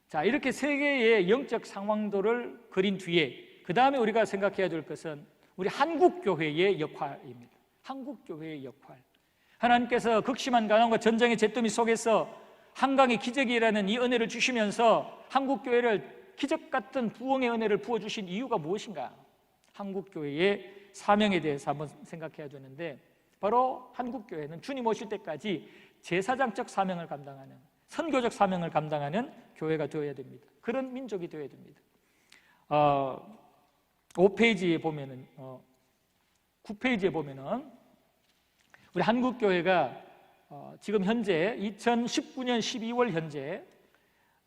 자, 이렇게 세계의 영적 상황도를 그린 뒤에 그 다음에 우리가 생각해야 될 것은 우리 한국교회의 역할입니다. 한국교회의 역할. 하나님께서 극심한 가난과 전쟁의 잿더미 속에서 한강의 기적이라는 이 은혜를 주시면서 한국교회를 기적 같은 부흥의 은혜를 부어주신 이유가 무엇인가? 한국교회의 사명에 대해서 한번 생각해야 되는데, 바로 한국교회는 주님 오실 때까지 제사장적 사명을 감당하는, 선교적 사명을 감당하는 교회가 되어야 됩니다. 그런 민족이 되어야 됩니다. 5페이지에 보면은 9페이지에 보면은 우리 한국교회가 지금 현재 2019년 12월 현재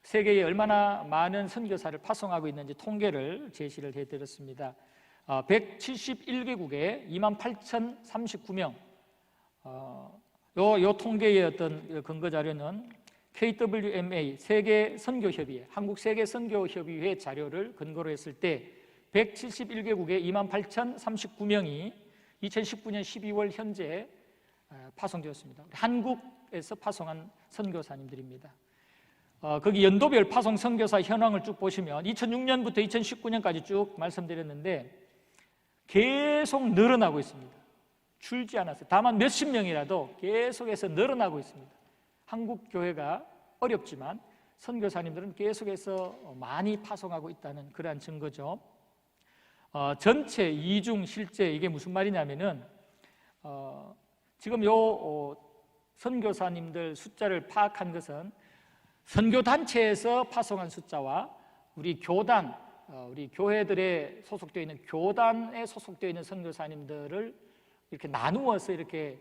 세계에 얼마나 많은 선교사를 파송하고 있는지 통계를 제시를 해드렸습니다. 171개국에 28,039명. 요 통계의 어떤 근거 자료는 KWMA 세계 선교협의회, 한국 세계 선교협의회 자료를 근거로 했을 때 171개국에 28,039명이 2019년 12월 현재 파송되었습니다. 한국에서 파송한 선교사님들입니다. 거기 연도별 파송 선교사 현황을 쭉 보시면 2006년부터 2019년까지 쭉 말씀드렸는데 계속 늘어나고 있습니다. 줄지 않았어요. 다만 몇십 명이라도 계속해서 늘어나고 있습니다. 한국 교회가 어렵지만 선교사님들은 계속해서 많이 파송하고 있다는 그러한 증거죠. 전체 이중 실제, 이게 무슨 말이냐면은 지금 요 선교사님들 숫자를 파악한 것은 선교단체에서 파송한 숫자와 우리 교단, 우리 교회들에 소속되어 있는 교단에 소속되어 있는 선교사님들을 이렇게 나누어서 이렇게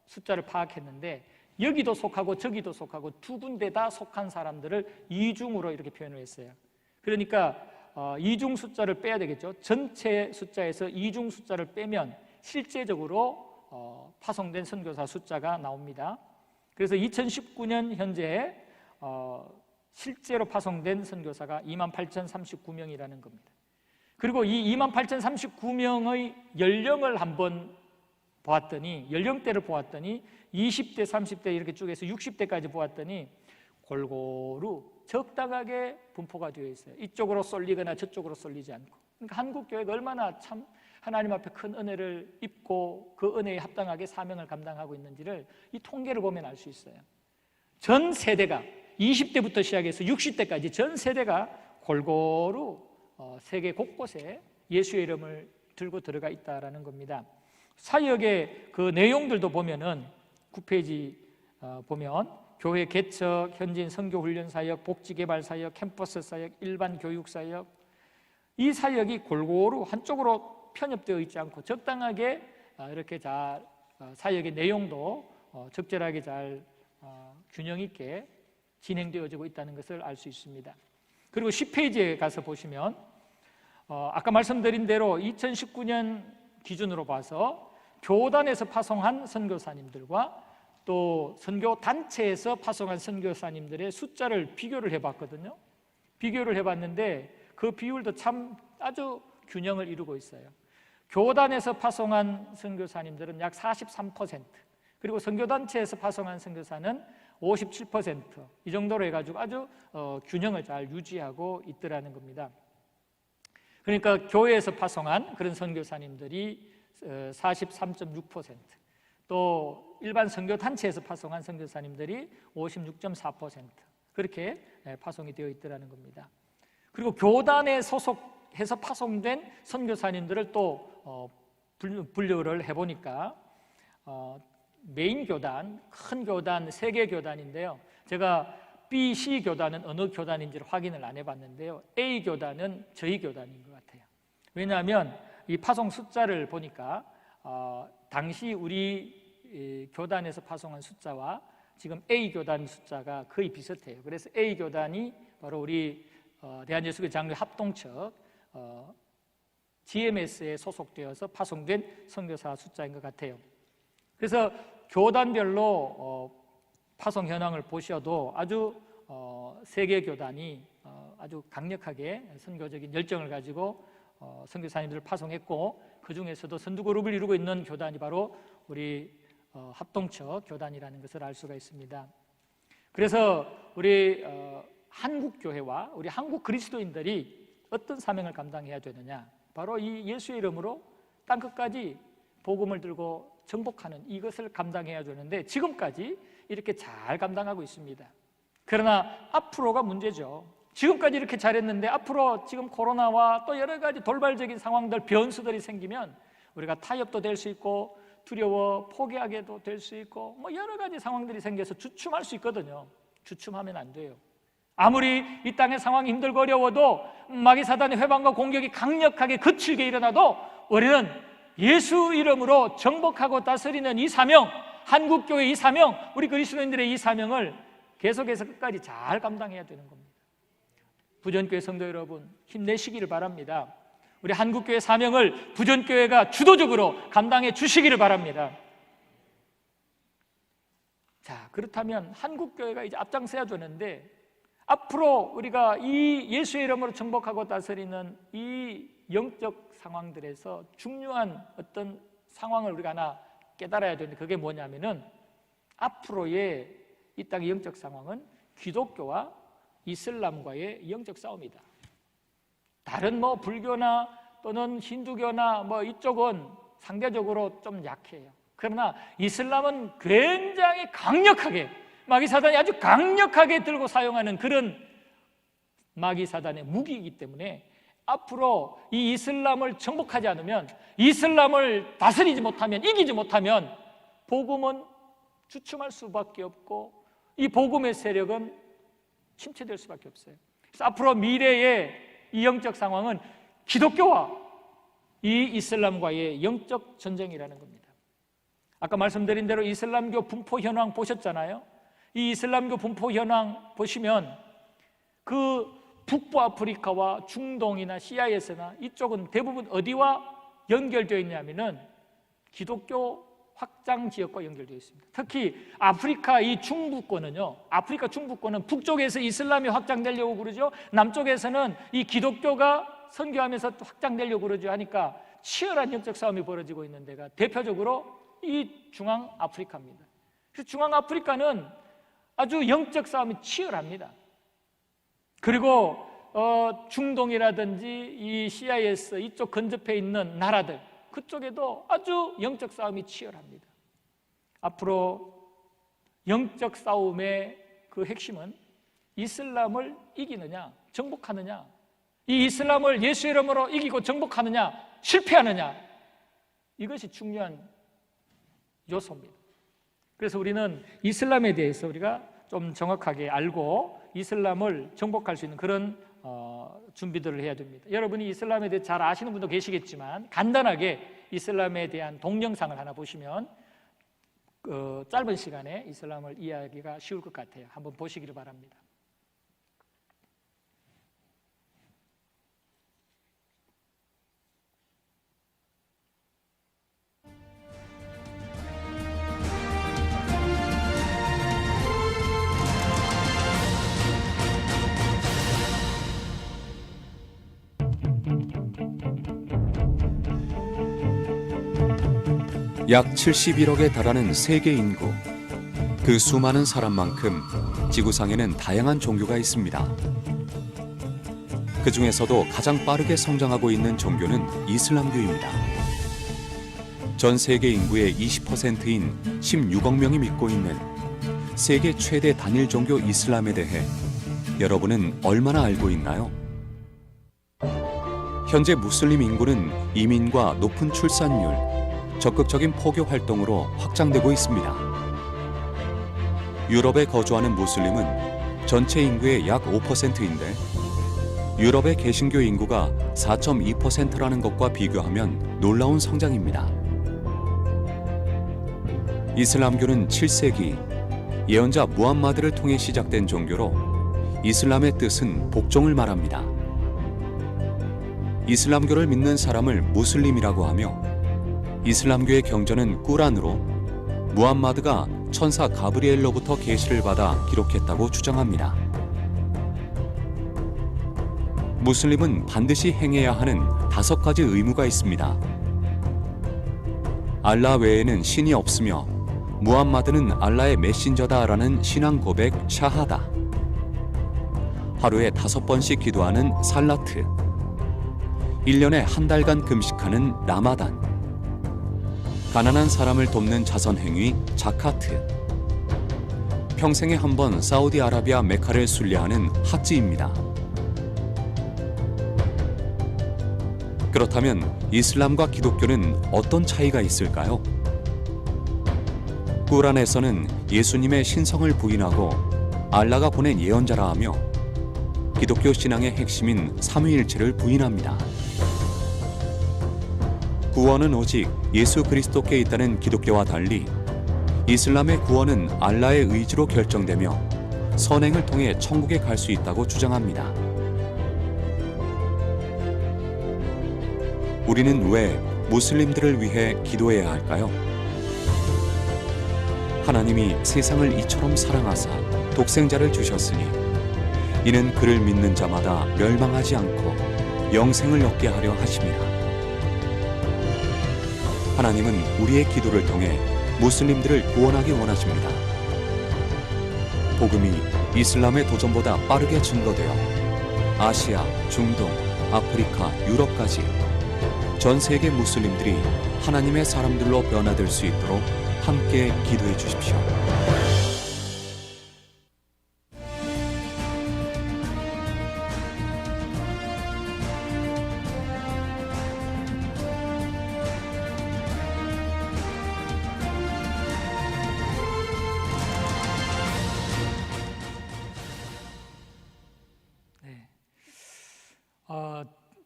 숫자를 파악했는데, 여기도 속하고 저기도 속하고 두 군데 다 속한 사람들을 이중으로 이렇게 표현을 했어요. 그러니까 이중 숫자를 빼야 되겠죠. 전체 숫자에서 이중 숫자를 빼면 실제적으로 파송된 선교사 숫자가 나옵니다. 그래서 2019년 현재 실제로 파송된 선교사가 28,039명이라는 겁니다. 그리고 이 28,039명의 연령을 한번 보았더니, 연령대를 보았더니 20대, 30대 이렇게 쭉 해서 60대까지 보았더니 골고루 적당하게 분포가 되어 있어요. 이쪽으로 쏠리거나 저쪽으로 쏠리지 않고. 그러니까 한국교회가 얼마나 참 하나님 앞에 큰 은혜를 입고 그 은혜에 합당하게 사명을 감당하고 있는지를 이 통계를 보면 알 수 있어요. 전 세대가 20대부터 시작해서 60대까지 전 세대가 골고루 세계 곳곳에 예수의 이름을 들고 들어가 있다라는 겁니다. 사역의 그 내용들도 보면은 9페이지 보면 교회 개척, 현지인 선교 훈련 사역, 복지 개발 사역, 캠퍼스 사역, 일반 교육 사역, 이 사역이 골고루 한쪽으로 편협되어 있지 않고 적당하게 이렇게 잘 사역의 내용도 적절하게 잘 균형 있게 진행되어지고 있다는 것을 알 수 있습니다. 그리고 10페이지에 가서 보시면 아까 말씀드린 대로 2019년 기준으로 봐서 교단에서 파송한 선교사님들과 또 선교 단체에서 파송한 선교사님들의 숫자를 비교를 해봤거든요. 비교를 해봤는데 그 비율도 참 아주 균형을 이루고 있어요. 교단에서 파송한 선교사님들은 약 43%, 그리고 선교단체에서 파송한 선교사는 57%, 이 정도로 해가지고 아주 균형을 잘 유지하고 있더라는 겁니다. 그러니까 교회에서 파송한 그런 선교사님들이 43.6%, 또 일반 선교단체에서 파송한 선교사님들이 56.4%, 그렇게 파송이 되어 있더라는 겁니다. 그리고 교단에 소속해서 파송된 선교사님들을 또 분류를 해보니까 메인 교단, 큰 교단, 3개 교단인데요. 제가 B, C 교단은 어느 교단인지를 확인을 안 해봤는데요. A 교단은 저희 교단인 것 같아요. 왜냐하면 이 파송 숫자를 보니까 당시 우리 교단에서 파송한 숫자와 지금 A 교단 숫자가 거의 비슷해요. 그래서 A 교단이 바로 우리 대한예수교회 장로회 합동측 GMS에 소속되어서 파송된 선교사 숫자인 것 같아요. 그래서 교단별로 파송 현황을 보셔도 아주 3개 교단이 아주 강력하게 선교적인 열정을 가지고 선교사님들을 파송했고, 그 중에서도 선두그룹을 이루고 있는 교단이 바로 우리 합동측 교단이라는 것을 알 수가 있습니다. 그래서 우리 한국교회와 우리 한국 그리스도인들이 어떤 사명을 감당해야 되느냐, 바로 이 예수의 이름으로 땅끝까지 복음을 들고 정복하는 이것을 감당해야 되는데 지금까지 이렇게 잘 감당하고 있습니다. 그러나 앞으로가 문제죠. 지금까지 이렇게 잘했는데 앞으로 지금 코로나와 또 여러 가지 돌발적인 상황들, 변수들이 생기면 우리가 타협도 될 수 있고 두려워 포기하게도 될 수 있고 뭐 여러 가지 상황들이 생겨서 주춤할 수 있거든요. 주춤하면 안 돼요. 아무리 이 땅의 상황이 힘들고 어려워도 마귀 사단의 회방과 공격이 강력하게 거칠게 일어나도 우리는 예수 이름으로 정복하고 다스리는 이 사명, 한국교회 이 사명, 우리 그리스도인들의 이 사명을 계속해서 끝까지 잘 감당해야 되는 겁니다. 부전교회 성도 여러분, 힘내시기를 바랍니다. 우리 한국교회 사명을 부전교회가 주도적으로 감당해 주시기를 바랍니다. 자, 그렇다면 한국교회가 이제 앞장서야 되는데 앞으로 우리가 이 예수의 이름으로 정복하고 다스리는 이 영적 상황들에서 중요한 어떤 상황을 우리가 하나 깨달아야 되는데 그게 뭐냐면은 앞으로의 이 땅의 영적 상황은 기독교와 이슬람과의 영적 싸움이다. 다른 뭐 불교나 또는 힌두교나 뭐 이쪽은 상대적으로 좀 약해요. 그러나 이슬람은 굉장히 강력하게 마귀 사단이 아주 강력하게 들고 사용하는 그런 마귀 사단의 무기이기 때문에 앞으로 이 이슬람을 정복하지 않으면, 이슬람을 다스리지 못하면, 이기지 못하면 복음은 주춤할 수밖에 없고 이 복음의 세력은 침체될 수밖에 없어요. 그래서 앞으로 미래의 이 영적 상황은 기독교와 이 이슬람과의 영적 전쟁이라는 겁니다. 아까 말씀드린 대로 이슬람교 분포 현황 보셨잖아요. 이 이슬람교 분포 현황 보시면 그 북부 아프리카와 중동이나 CIS나 이쪽은 대부분 어디와 연결되어 있냐면은 기독교 확장 지역과 연결되어 있습니다. 특히 아프리카 이 중부권은요, 아프리카 중부권은 북쪽에서 이슬람이 확장되려고 그러죠. 남쪽에서는 이 기독교가 선교하면서 또 확장되려고 그러죠. 하니까 치열한 영적 싸움이 벌어지고 있는 데가 대표적으로 이 중앙 아프리카입니다. 그래서 중앙 아프리카는 아주 영적 싸움이 치열합니다. 그리고 중동이라든지 이 CIS 이쪽 근접해 있는 나라들 그쪽에도 아주 영적 싸움이 치열합니다. 앞으로 영적 싸움의 그 핵심은 이슬람을 이기느냐, 정복하느냐, 이 이슬람을 예수 이름으로 이기고 정복하느냐, 실패하느냐, 이것이 중요한 요소입니다. 그래서 우리는 이슬람에 대해서 우리가 좀 정확하게 알고 이슬람을 정복할 수 있는 그런 준비들을 해야 됩니다. 여러분이 이슬람에 대해 잘 아시는 분도 계시겠지만 간단하게 이슬람에 대한 동영상을 하나 보시면 짧은 시간에 이슬람을 이해하기가 쉬울 것 같아요. 한번 보시기를 바랍니다. 약 71억에 달하는 세계 인구. 그 수많은 사람만큼 지구상에는 다양한 종교가 있습니다. 그 중에서도 가장 빠르게 성장하고 있는 종교는 이슬람교입니다. 전 세계 인구의 20%인 16억 명이 믿고 있는 세계 최대 단일 종교 이슬람에 대해 여러분은 얼마나 알고 있나요? 현재 무슬림 인구는 이민과 높은 출산율, 적극적인 포교 활동으로 확장되고 있습니다. 유럽에 거주하는 무슬림은 전체 인구의 약 5%인데 유럽의 개신교 인구가 4.2%라는 것과 비교하면 놀라운 성장입니다. 이슬람교는 7세기 예언자 무함마드를 통해 시작된 종교로 이슬람의 뜻은 복종을 말합니다. 이슬람교를 믿는 사람을 무슬림이라고 하며 이슬람교의 경전은 꾸란으로 무함마드가 천사 가브리엘로부터 계시를 받아 기록했다고 주장합니다. 무슬림은 반드시 행해야 하는 5가지 의무가 있습니다. 알라 외에는 신이 없으며 무함마드는 알라의 메신저다라는 신앙 고백 샤하다. 하루에 5번씩 기도하는 살라트. 1년에 한 달간 금식하는 라마단. 가난한 사람을 돕는 자선행위 자카트. 평생에 한 번 사우디아라비아 메카를 순례하는 하지입니다. 그렇다면 이슬람과 기독교는 어떤 차이가 있을까요? 꾸란에서는 예수님의 신성을 부인하고 알라가 보낸 예언자라 하며 기독교 신앙의 핵심인 삼위일체를 부인합니다. 구원은 오직 예수 그리스도께 있다는 기독교와 달리 이슬람의 구원은 알라의 의지로 결정되며 선행을 통해 천국에 갈 수 있다고 주장합니다. 우리는 왜 무슬림들을 위해 기도해야 할까요? 하나님이 세상을 이처럼 사랑하사 독생자를 주셨으니 이는 그를 믿는 자마다 멸망하지 않고 영생을 얻게 하려 하심이라. 하나님은 우리의 기도를 통해 무슬림들을 구원하기 원하십니다. 복음이 이슬람의 도전보다 빠르게 증거되어 아시아, 중동, 아프리카, 유럽까지 전 세계 무슬림들이 하나님의 사람들로 변화될 수 있도록 함께 기도해 주십시오.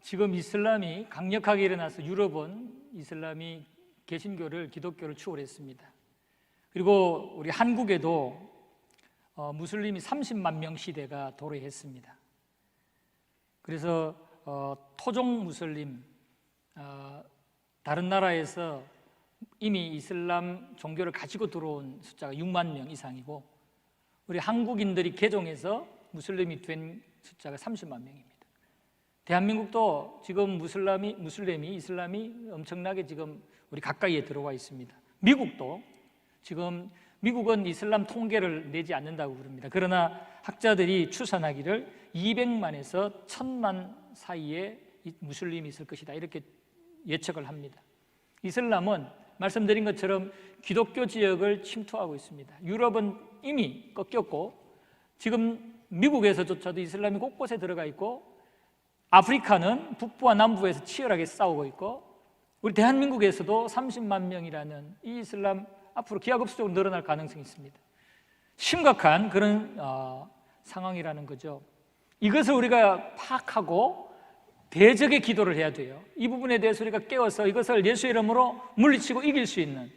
지금 이슬람이 강력하게 일어나서 유럽은 이슬람이 개신교를 기독교를 추월했습니다. 그리고 우리 한국에도 무슬림이 30만 명 시대가 도래했습니다. 그래서 토종 무슬림, 다른 나라에서 이미 이슬람 종교를 가지고 들어온 숫자가 6만 명 이상이고, 우리 한국인들이 개종해서 무슬림이 된 숫자가 30만 명입니다. 대한민국도 지금 이슬람이 엄청나게 지금 우리 가까이에 들어와 있습니다. 미국도 지금, 미국은 이슬람 통계를 내지 않는다고 그럽니다. 그러나 학자들이 추산하기를 200만에서 1000만 사이에 무슬림이 있을 것이다, 이렇게 예측을 합니다. 이슬람은 말씀드린 것처럼 기독교 지역을 침투하고 있습니다. 유럽은 이미 꺾였고, 지금 미국에서조차도 이슬람이 곳곳에 들어가 있고, 아프리카는 북부와 남부에서 치열하게 싸우고 있고, 우리 대한민국에서도 30만 명이라는 이 이슬람 앞으로 기하급수적으로 늘어날 가능성이 있습니다. 심각한 그런 상황이라는 거죠. 이것을 우리가 파악하고 대적의 기도를 해야 돼요. 이 부분에 대해서 우리가 깨워서 이것을 예수의 이름으로 물리치고 이길 수 있는,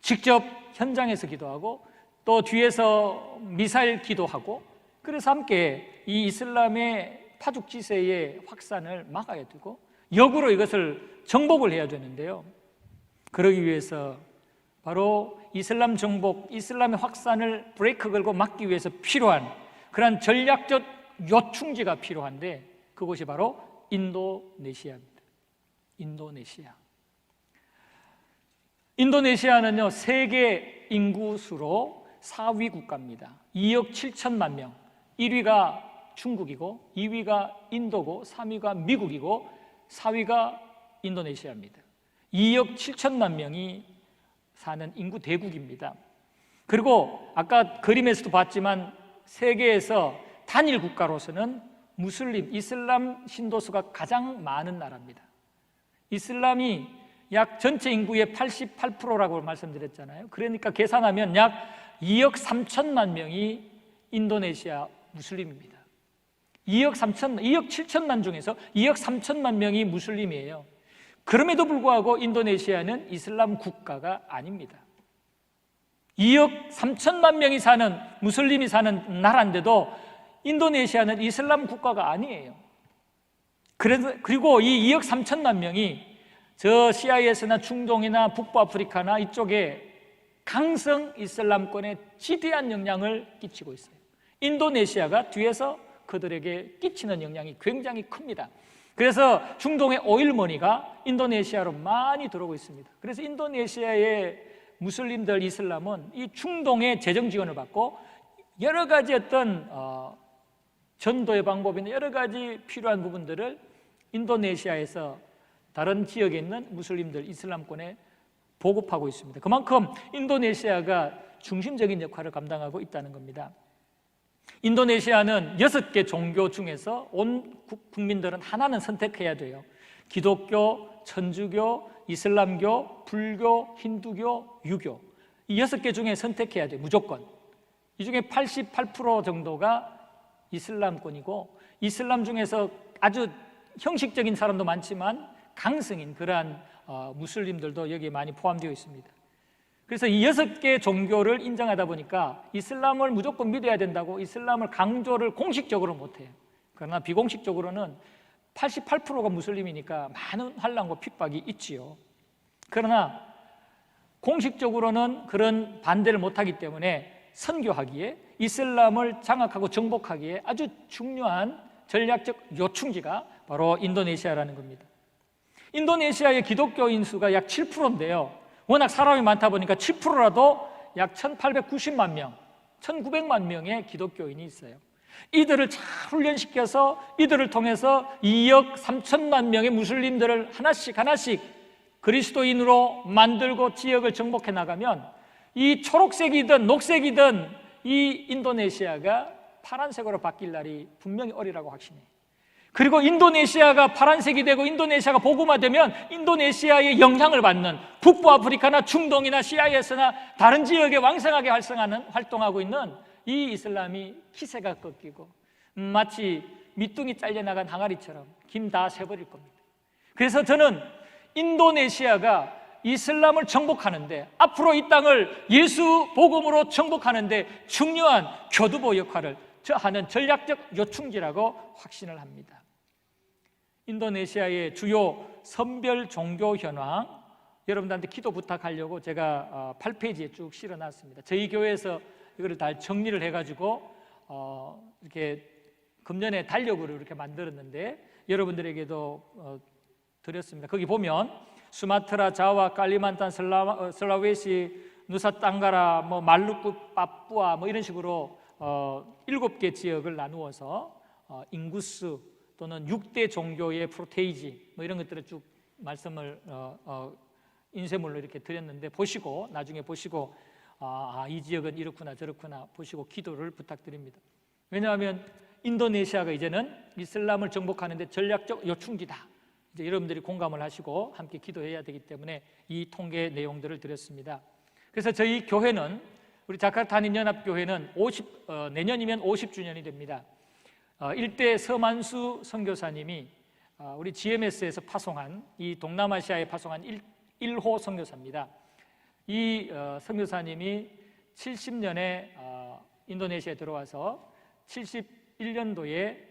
직접 현장에서 기도하고 또 뒤에서 미사일 기도하고, 그래서 함께 이 이슬람의 파죽지세의 확산을 막아야 되고 역으로 이것을 정복을 해야 되는데요. 그러기 위해서 바로 이슬람 정복, 이슬람의 확산을 브레이크 걸고 막기 위해서 필요한 그러한 전략적 요충지가 필요한데, 그곳이 바로 인도네시아입니다. 인도네시아는요, 세계 인구수로 4위 국가입니다. 2억 7천만 명. 1위가 중국이고, 2위가 인도고, 3위가 미국이고, 4위가 인도네시아입니다. 2억 7천만 명이 사는 인구 대국입니다. 그리고 아까 그림에서도 봤지만 세계에서 단일 국가로서는 무슬림, 이슬람 신도수가 가장 많은 나라입니다. 이슬람이 약 전체 인구의 88%라고 말씀드렸잖아요. 그러니까 계산하면 약 2억 3천만 명이 인도네시아 무슬림입니다. 2억 7천만 중에서 2억 3천만 명이 무슬림이에요. 그럼에도 불구하고 인도네시아는 이슬람 국가가 아닙니다. 2억 3천만 명이 사는, 무슬림이 사는 나라인데도 인도네시아는 이슬람 국가가 아니에요. 그리고 이 2억 3천만 명이 저 CIS나 중동이나 북부 아프리카나 이쪽에 강성 이슬람권에 지대한 영향을 끼치고 있어요. 인도네시아가 뒤에서 그들에게 끼치는 영향이 굉장히 큽니다. 그래서 중동의 오일머니가 인도네시아로 많이 들어오고 있습니다. 그래서 인도네시아의 무슬림들, 이슬람은 이 중동의 재정 지원을 받고 여러 가지 어떤 전도의 방법이나 여러 가지 필요한 부분들을 인도네시아에서 다른 지역에 있는 무슬림들, 이슬람권에 보급하고 있습니다. 그만큼 인도네시아가 중심적인 역할을 감당하고 있다는 겁니다. 인도네시아는 6개 종교 중에서 온 국민들은 하나는 선택해야 돼요. 기독교, 천주교, 이슬람교, 불교, 힌두교, 유교, 이 6개 중에 선택해야 돼요. 무조건. 이 중에 88% 정도가 이슬람권이고, 이슬람 중에서 아주 형식적인 사람도 많지만 강성인 그러한 무슬림들도 여기에 많이 포함되어 있습니다. 그래서 이 6개 종교를 인정하다 보니까 이슬람을 무조건 믿어야 된다고 이슬람을 강조를 공식적으로 못해요. 그러나 비공식적으로는 88%가 무슬림이니까 많은 환난과 핍박이 있지요. 그러나 공식적으로는 그런 반대를 못하기 때문에 선교하기에, 이슬람을 장악하고 정복하기에 아주 중요한 전략적 요충지가 바로 인도네시아라는 겁니다. 인도네시아의 기독교인 수가 약 7%인데요. 워낙 사람이 많다 보니까 7%라도 약 1890만 명, 1900만 명의 기독교인이 있어요. 이들을 잘 훈련시켜서 이들을 통해서 2억 3천만 명의 무슬림들을 하나씩 그리스도인으로 만들고 지역을 정복해 나가면 이 초록색이든 녹색이든 이 인도네시아가 파란색으로 바뀔 날이 분명히 오리라고 확신해요. 그리고 인도네시아가 파란색이 되고 인도네시아가 복음화되면 인도네시아의 영향을 받는 북부 아프리카나 중동이나 CIS나 다른 지역에 왕성하게 활동하고 있는 이 이슬람이 기세가 꺾이고 마치 밑둥이 잘려나간 항아리처럼 김 다 새버릴 겁니다. 그래서 저는 인도네시아가 이슬람을 정복하는데, 앞으로 이 땅을 예수 복음으로 정복하는데 중요한 교두보 역할을 하는 전략적 요충지라고 확신을 합니다. 인도네시아의 주요 선별 종교 현황 여러분들한테 기도 부탁하려고 제가 8페이지에 쭉 실어놨습니다. 저희 교회에서 이거를 다 정리를 해가지고 이렇게 금년에 달력으로 이렇게 만들었는데 여러분들에게도 드렸습니다. 거기 보면 수마트라, 자와, 칼리만탄, 슬라웨시, 누사땅가라, 뭐 말루쿠, 파푸아 뭐 이런 식으로 7개 지역을 나누어서 인구수 또는 6대 종교의 프로테이지 뭐 이런 것들을 쭉 말씀을 인쇄물로 이렇게 드렸는데 보시고 나중에 보시고 이 지역은 이렇구나 저렇구나 보시고 기도를 부탁드립니다. 왜냐하면 인도네시아가 이제는 이슬람을 정복하는데 전략적 요충지다. 이제 여러분들이 공감을 하시고 함께 기도해야 되기 때문에 이 통계 내용들을 드렸습니다. 그래서 저희 교회는 우리 자카르타 한인연합교회는 내년이면 50주년이 됩니다. 일대 서만수 선교사님이 우리 GMS에서 파송한 이 동남아시아에 파송한 1호 선교사입니다. 이 선교사님이 70년에 인도네시아에 들어와서 71년도에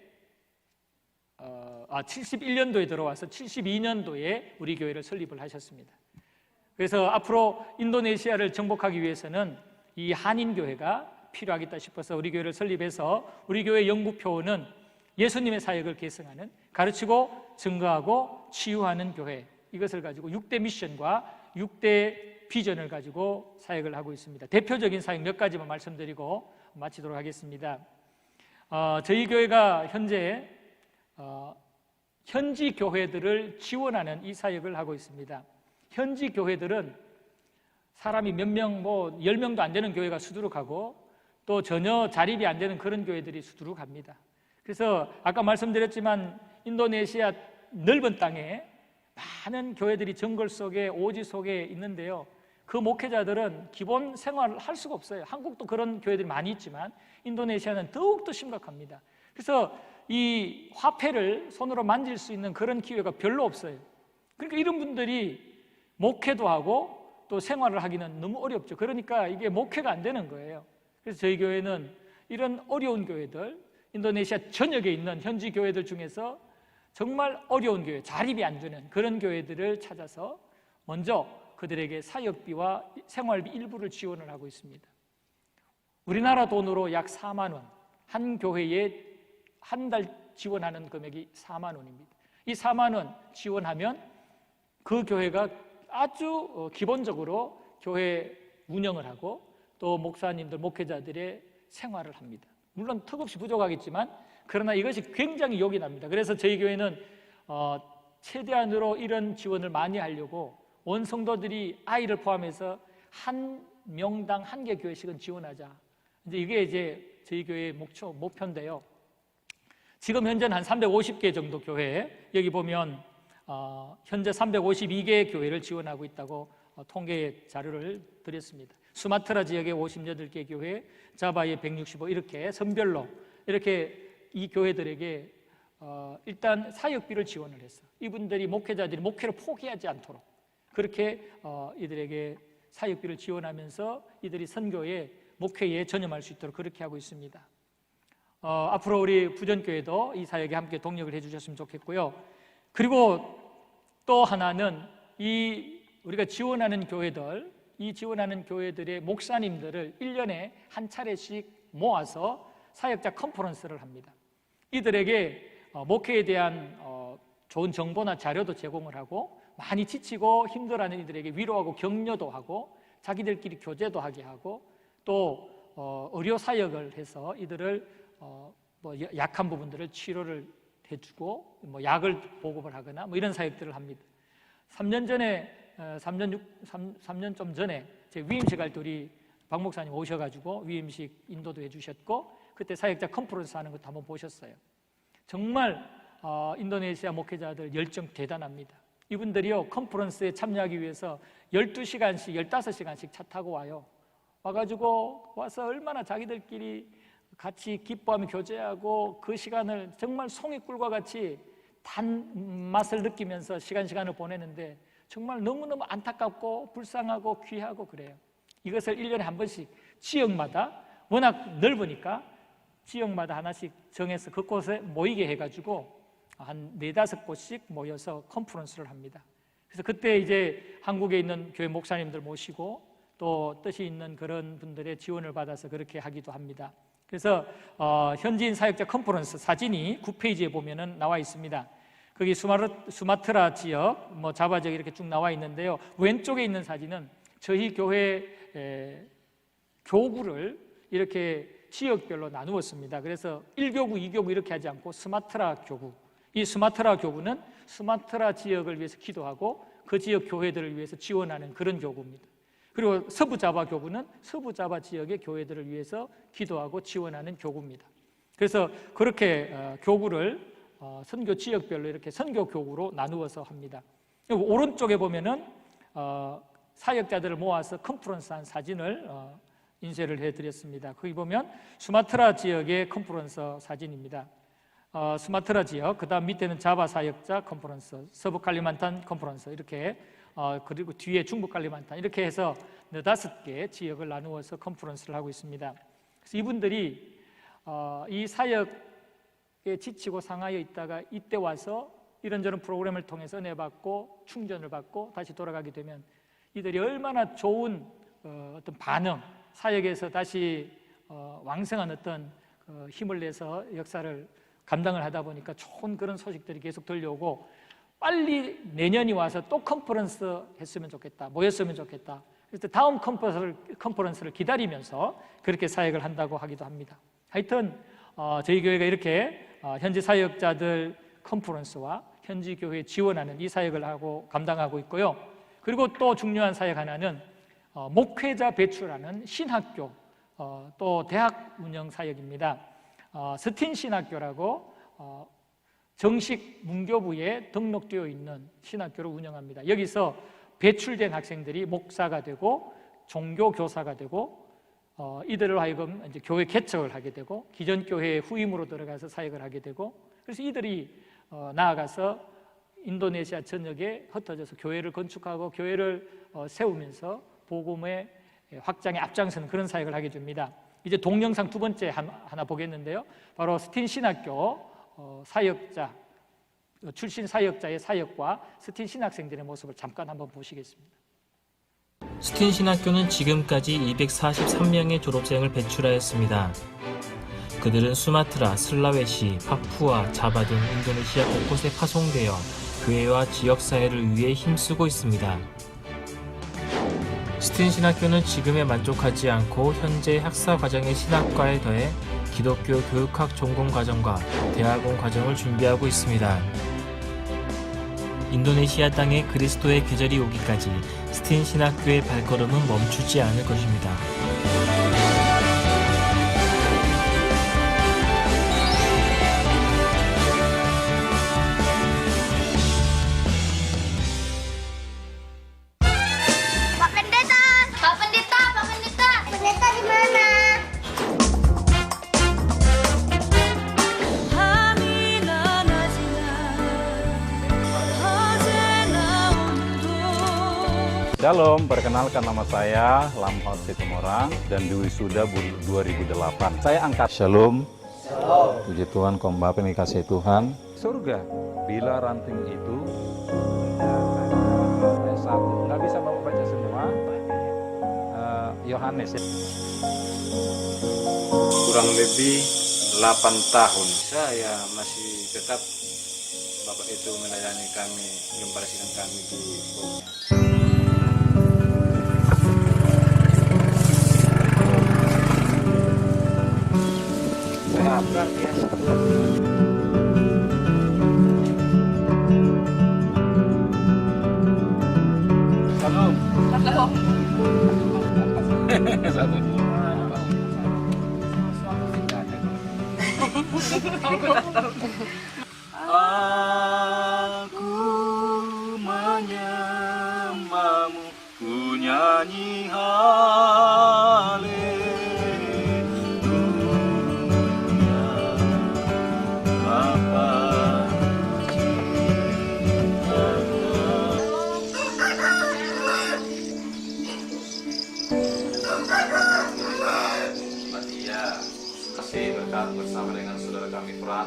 들어와서 72년도에 우리 교회를 설립을 하셨습니다. 그래서 앞으로 인도네시아를 정복하기 위해서는 이 한인교회가 필요하겠다 싶어서 우리 교회를 설립해서 우리 교회 영구표어는 예수님의 사역을 계승하는, 가르치고 증거하고 치유하는 교회, 이것을 가지고 6대 미션과 6대 비전을 가지고 사역을 하고 있습니다. 대표적인 사역 몇 가지만 말씀드리고 마치도록 하겠습니다. 저희 교회가 현재 현지 교회들을 지원하는 이 사역을 하고 있습니다. 현지 교회들은 사람이 몇 명, 10명도 안 되는 교회가 수두룩하고 또 전혀 자립이 안 되는 그런 교회들이 수두룩합니다. 그래서 아까 말씀드렸지만 인도네시아 넓은 땅에 많은 교회들이 정글 속에 오지 속에 있는데요. 그 목회자들은 기본 생활을 할 수가 없어요. 한국도 그런 교회들이 많이 있지만 인도네시아는 더욱더 심각합니다. 그래서 이 화폐를 손으로 만질 수 있는 그런 기회가 별로 없어요. 그러니까 이런 분들이 목회도 하고 또 생활을 하기는 너무 어렵죠. 그러니까 이게 목회가 안 되는 거예요. 그래서 저희 교회는 이런 어려운 교회들, 인도네시아 전역에 있는 현지 교회들 중에서 정말 어려운 교회, 자립이 안 되는 그런 교회들을 찾아서 먼저 그들에게 사역비와 생활비 일부를 지원을 하고 있습니다. 우리나라 돈으로 약 4만 원, 한 교회에 한 달 지원하는 금액이 4만 원입니다. 이 4만 원 지원하면 그 교회가 아주 기본적으로 교회 운영을 하고 또 목사님들, 목회자들의 생활을 합니다. 물론 턱없이 부족하겠지만 그러나 이것이 굉장히 욕이 납니다. 그래서 저희 교회는 최대한으로 이런 지원을 많이 하려고 온 성도들이 아이를 포함해서 한 명당 1개 교회씩은 지원하자. 이게 이제 저희 교회의 목표인데요. 지금 현재는 한 350개 정도 교회, 여기 보면 현재 352개 교회를 지원하고 있다고 통계 자료를 드렸습니다. 수마트라 지역에 58개 교회, 자바에 165, 이렇게 선별로 이렇게 이 교회들에게 일단 사역비를 지원을 했어요. 이분들이 목회자들이 목회를 포기하지 않도록 그렇게 이들에게 사역비를 지원하면서 이들이 선교에 목회에 전념할 수 있도록 그렇게 하고 있습니다. 앞으로 우리 부전교회도 이 사역에 함께 동력을 해주셨으면 좋겠고요. 그리고 또 하나는 이 우리가 지원하는 교회들, 이 지원하는 교회들의 목사님들을 1년에 한 차례씩 모아서 사역자 컨퍼런스를 합니다. 이들에게 목회에 대한 좋은 정보나 자료도 제공을 하고 많이 지치고 힘들어하는 이들에게 위로하고 격려도 하고 자기들끼리 교제도 하게 하고 또 의료 사역을 해서 이들을 약한 부분들을 치료를 해주고 약을 보급을 하거나 이런 사역들을 합니다. 3년 좀 전에 제 위임식 할 때 우리 박 목사님 오셔가지고 위임식 인도도 해주셨고 그때 사역자 컨퍼런스 하는 것도 한번 보셨어요. 정말 인도네시아 목회자들 열정 대단합니다. 이분들이요 컨퍼런스에 참여하기 위해서 12시간씩 15시간씩 차 타고 와가지고 와서 얼마나 자기들끼리 같이 기뻐하며 교제하고 그 시간을 정말 송이꿀과 같이 단맛을 느끼면서 시간을 보내는데 정말 너무너무 안타깝고 불쌍하고 귀하고 그래요. 이것을 1년에 한 번씩 지역마다 워낙 넓으니까 지역마다 하나씩 정해서 그곳에 모이게 해가지고 한 4-5곳씩 모여서 컨퍼런스를 합니다. 그래서 그때 이제 한국에 있는 교회 목사님들 모시고 또 뜻이 있는 그런 분들의 지원을 받아서 그렇게 하기도 합니다. 그래서 현지인 사역자 컨퍼런스 사진이 9페이지에 보면은 나와 있습니다. 거기 수마트라 지역, 자바 지역 이렇게 쭉 나와 있는데요. 왼쪽에 있는 사진은 저희 교회 교구를 이렇게 지역별로 나누었습니다. 그래서 1교구, 2교구 이렇게 하지 않고 스마트라 교구, 이 스마트라 교구는 스마트라 지역을 위해서 기도하고 그 지역 교회들을 위해서 지원하는 그런 교구입니다. 그리고 서부자바 교구는 서부자바 지역의 교회들을 위해서 기도하고 지원하는 교구입니다. 그래서 그렇게 교구를 선교 지역별로 이렇게 선교 교구로 나누어서 합니다. 오른쪽에 보면은 사역자들을 모아서 컨퍼런스한 사진을 인쇄를 해드렸습니다. 거기 보면 수마트라 지역의 컨퍼런스 사진입니다. 수마트라 지역, 그 다음 밑에는 자바 사역자 컨퍼런스, 서부 칼리만탄 컨퍼런스 이렇게 그리고 뒤에 중부 칼리만탄 이렇게 해서 4-5개 지역을 나누어서 컨퍼런스를 하고 있습니다. 그래서 이분들이 이 사역에 지치고 상하여 있다가 이때 와서 이런저런 프로그램을 통해서 은혜 받고 충전을 받고 다시 돌아가게 되면 이들이 얼마나 좋은 어떤 반응, 사역에서 다시 왕성한 어떤 힘을 내서 역사를 감당을 하다 보니까 좋은 그런 소식들이 계속 들려오고 빨리 내년이 와서 또 컨퍼런스 했으면 좋겠다, 모였으면 좋겠다. 그래서 다음 컨퍼런스를 기다리면서 그렇게 사역을 한다고 하기도 합니다. 하여튼 저희 교회가 이렇게 현지 사역자들 컨퍼런스와 현지 교회에 지원하는 이 사역을 하고 감당하고 있고요. 그리고 또 중요한 사역 하나는 목회자 배출하는 신학교, 또 대학 운영 사역입니다. 스틴 신학교라고 정식 문교부에 등록되어 있는 신학교를 운영합니다. 여기서 배출된 학생들이 목사가 되고 종교 교사가 되고 이들을 하여금 이제 교회 개척을 하게 되고 기존 교회의 후임으로 들어가서 사역을 하게 되고 그래서 이들이 나아가서 인도네시아 전역에 흩어져서 교회를 건축하고 교회를 세우면서 복음의 확장에 앞장서는 그런 사역을 하게 됩니다. 이제 동영상 두 번째 하나 보겠는데요. 바로 스틴 신학교 사역자 출신 사역자의 사역과 스틴 신학생들의 모습을 잠깐 한번 보시겠습니다. 스틴 신학교는 지금까지 243명의 졸업생을 배출하였습니다. 그들은 수마트라, 슬라웨시, 파푸아, 자바 등 인도네시아 곳곳에 파송되어 교회와 지역사회를 위해 힘쓰고 있습니다. 스틴 신학교는 지금에 만족하지 않고 현재 학사 과정의 신학과에 더해 기독교 교육학 전공 과정과 대학원 과정을 준비하고 있습니다. 인도네시아 땅에 그리스도의 계절이 오기까지 스틴 신학교의 발걸음은 멈추지 않을 것입니다. Pak Pendeta! Pak Pendeta! Pak Pendeta! Pendeta di mana? Shalom, perkenalkan nama saya Lamhot Situmorang dan di Wisuda 2008. Saya angkat Shalom. Puji Tuhan, kaum Bapa yang dikasihi Tuhan. Surga, bila ranting itu nggak bisa Bapak baca semua. Yohanes ya. Kurang lebih 8 tahun saya masih tetap Bapak itu melayani kami, gembala sidang kami di Bogor. Luar biasa. Salam. Aku menyembahmu, ku nyanyi bersama dengan saudara kami Fran.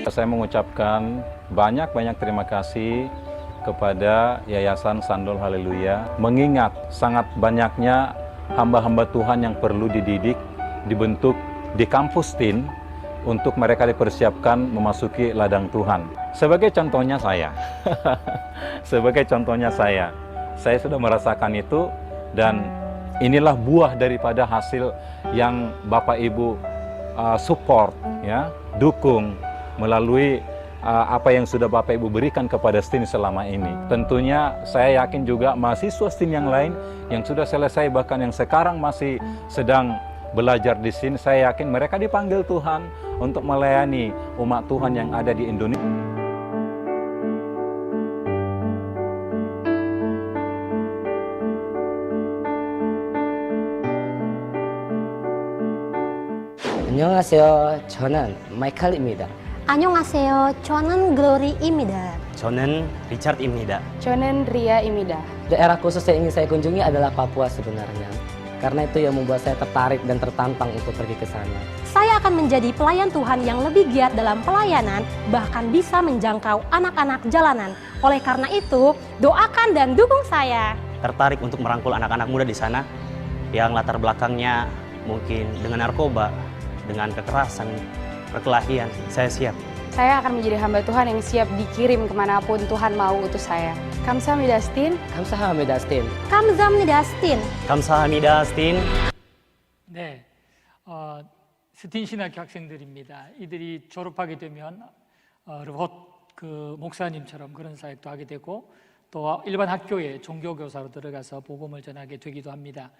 Saya mengucapkan banyak-banyak terima kasih kepada Yayasan Sandol Haleluya, mengingat sangat banyaknya hamba-hamba Tuhan yang perlu dididik, dibentuk di kampus TIN untuk mereka dipersiapkan memasuki ladang Tuhan. Sebagai contohnya saya, saya sudah merasakan itu, dan inilah buah daripada hasil yang Bapak Ibu support, ya, dukung melalui apa yang sudah Bapak Ibu berikan kepada STIN selama ini. Tentunya saya yakin juga mahasiswa STIN yang lain yang sudah selesai, bahkan yang sekarang masih sedang belajar di sini, saya yakin mereka dipanggil Tuhan untuk melayani umat Tuhan yang ada di Indonesia. 안녕하세요. 저는 마이클입니다. 안녕하세요. 저는 글로리입니다. 저는 리차드입니다. 저는 리아입니다. Daerah khusus yang ingin saya kunjungi adalah Papua sebenarnya. Karena itu yang membuat saya tertarik dan tertantang untuk pergi ke sana. Saya akan menjadi pelayan Tuhan yang lebih giat dalam pelayanan, bahkan bisa menjangkau anak-anak jalanan. Oleh karena itu, doakan dan dukung saya. Tertarik untuk merangkul anak-anak muda di sana yang latar belakangnya mungkin dengan narkoba, dengan kekerasan, perkelahian. Saya siap. Saya akan menjadi hamba Tuhan yang siap dikirim kemanapun Tuhan mau utus saya. 감사합니다, 스틴. 감사합니다, 스틴. 감사합니다, 스틴. 감사합니다, 스틴. 네, 스틴 신학교 학생들입니다. 이들이 졸업하게 되면 곧 그 목사님처럼 그런 사역도 하게 되고 또 일반 학교에 종교교사로 들어가서 복음을 전하게 되기도 합니다.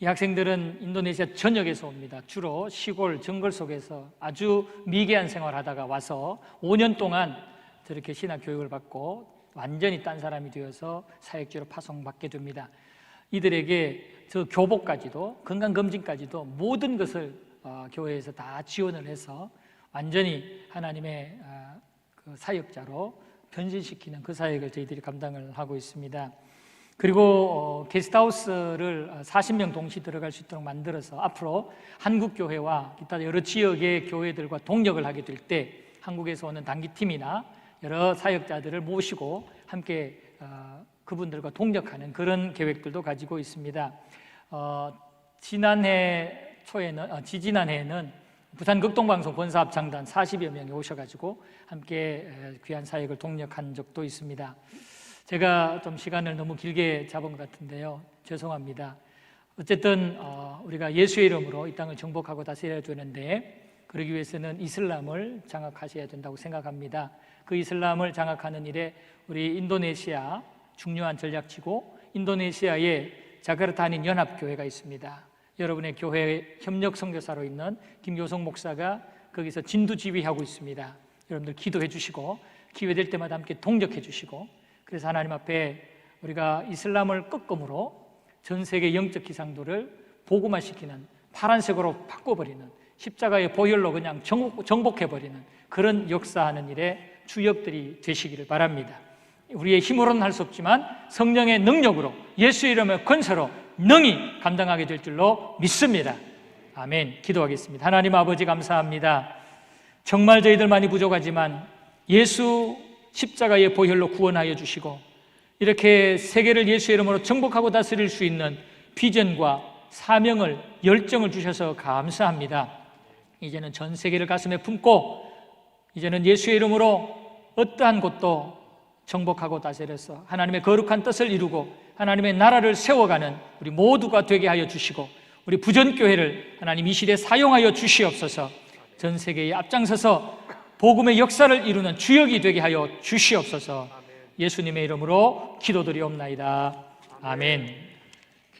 이 학생들은 인도네시아 전역에서 옵니다. 주로 시골 정글 속에서 아주 미개한 생활하다가 와서 5년 동안 저렇게 신학 교육을 받고 완전히 딴 사람이 되어서 사역지로 파송받게 됩니다. 이들에게 저 교복까지도 건강검진까지도 모든 것을 교회에서 다 지원을 해서 완전히 하나님의 그 사역자로 변신시키는 그 사역을 저희들이 감당을 하고 있습니다. 그리고 게스트하우스를 40명 동시 들어갈 수 있도록 만들어서 앞으로 한국교회와 기타 여러 지역의 교회들과 동역을 하게 될 때 한국에서 오는 단기팀이나 여러 사역자들을 모시고 함께 그분들과 동역하는 그런 계획들도 가지고 있습니다. 지지난해에는 부산 극동방송 권사합창단 40여 명이 오셔가지고 함께 귀한 사역을 동역한 적도 있습니다. 제가 좀 시간을 너무 길게 잡은 것 같은데요. 죄송합니다. 어쨌든 우리가 예수의 이름으로 이 땅을 정복하고 다스려야 되는데 그러기 위해서는 이슬람을 장악하셔야 된다고 생각합니다. 그 이슬람을 장악하는 일에 우리 인도네시아 중요한 전략지고 인도네시아에 자카르타 한인 연합교회가 있습니다. 여러분의 교회 협력 선교사로 있는 김교성 목사가 거기서 진두지휘하고 있습니다. 여러분들 기도해 주시고 기회 될 때마다 함께 동력해 주시고 그래서 하나님 앞에 우리가 이슬람을 끄끔으로 전 세계 영적 기상도를 복음화시키는 파란색으로 바꿔버리는 십자가의 보혈로 그냥 정복해버리는 그런 역사하는 일에 주역들이 되시기를 바랍니다. 우리의 힘으로는 할 수 없지만 성령의 능력으로 예수 이름의 권세로 능히 감당하게 될 줄로 믿습니다. 아멘. 기도하겠습니다. 하나님 아버지 감사합니다. 정말 저희들 많이 부족하지만 예수 십자가의 보혈로 구원하여 주시고 이렇게 세계를 예수 이름으로 정복하고 다스릴 수 있는 비전과 사명을 열정을 주셔서 감사합니다. 이제는 전 세계를 가슴에 품고 이제는 예수의 이름으로 어떠한 곳도 정복하고 다스려서 하나님의 거룩한 뜻을 이루고 하나님의 나라를 세워가는 우리 모두가 되게 하여 주시고 우리 부전교회를 하나님 이 시대에 사용하여 주시옵소서. 전 세계에 앞장서서 복음의 역사를 이루는 주역이 되게 하여 주시옵소서. 예수님의 이름으로 기도드리옵나이다. 아멘.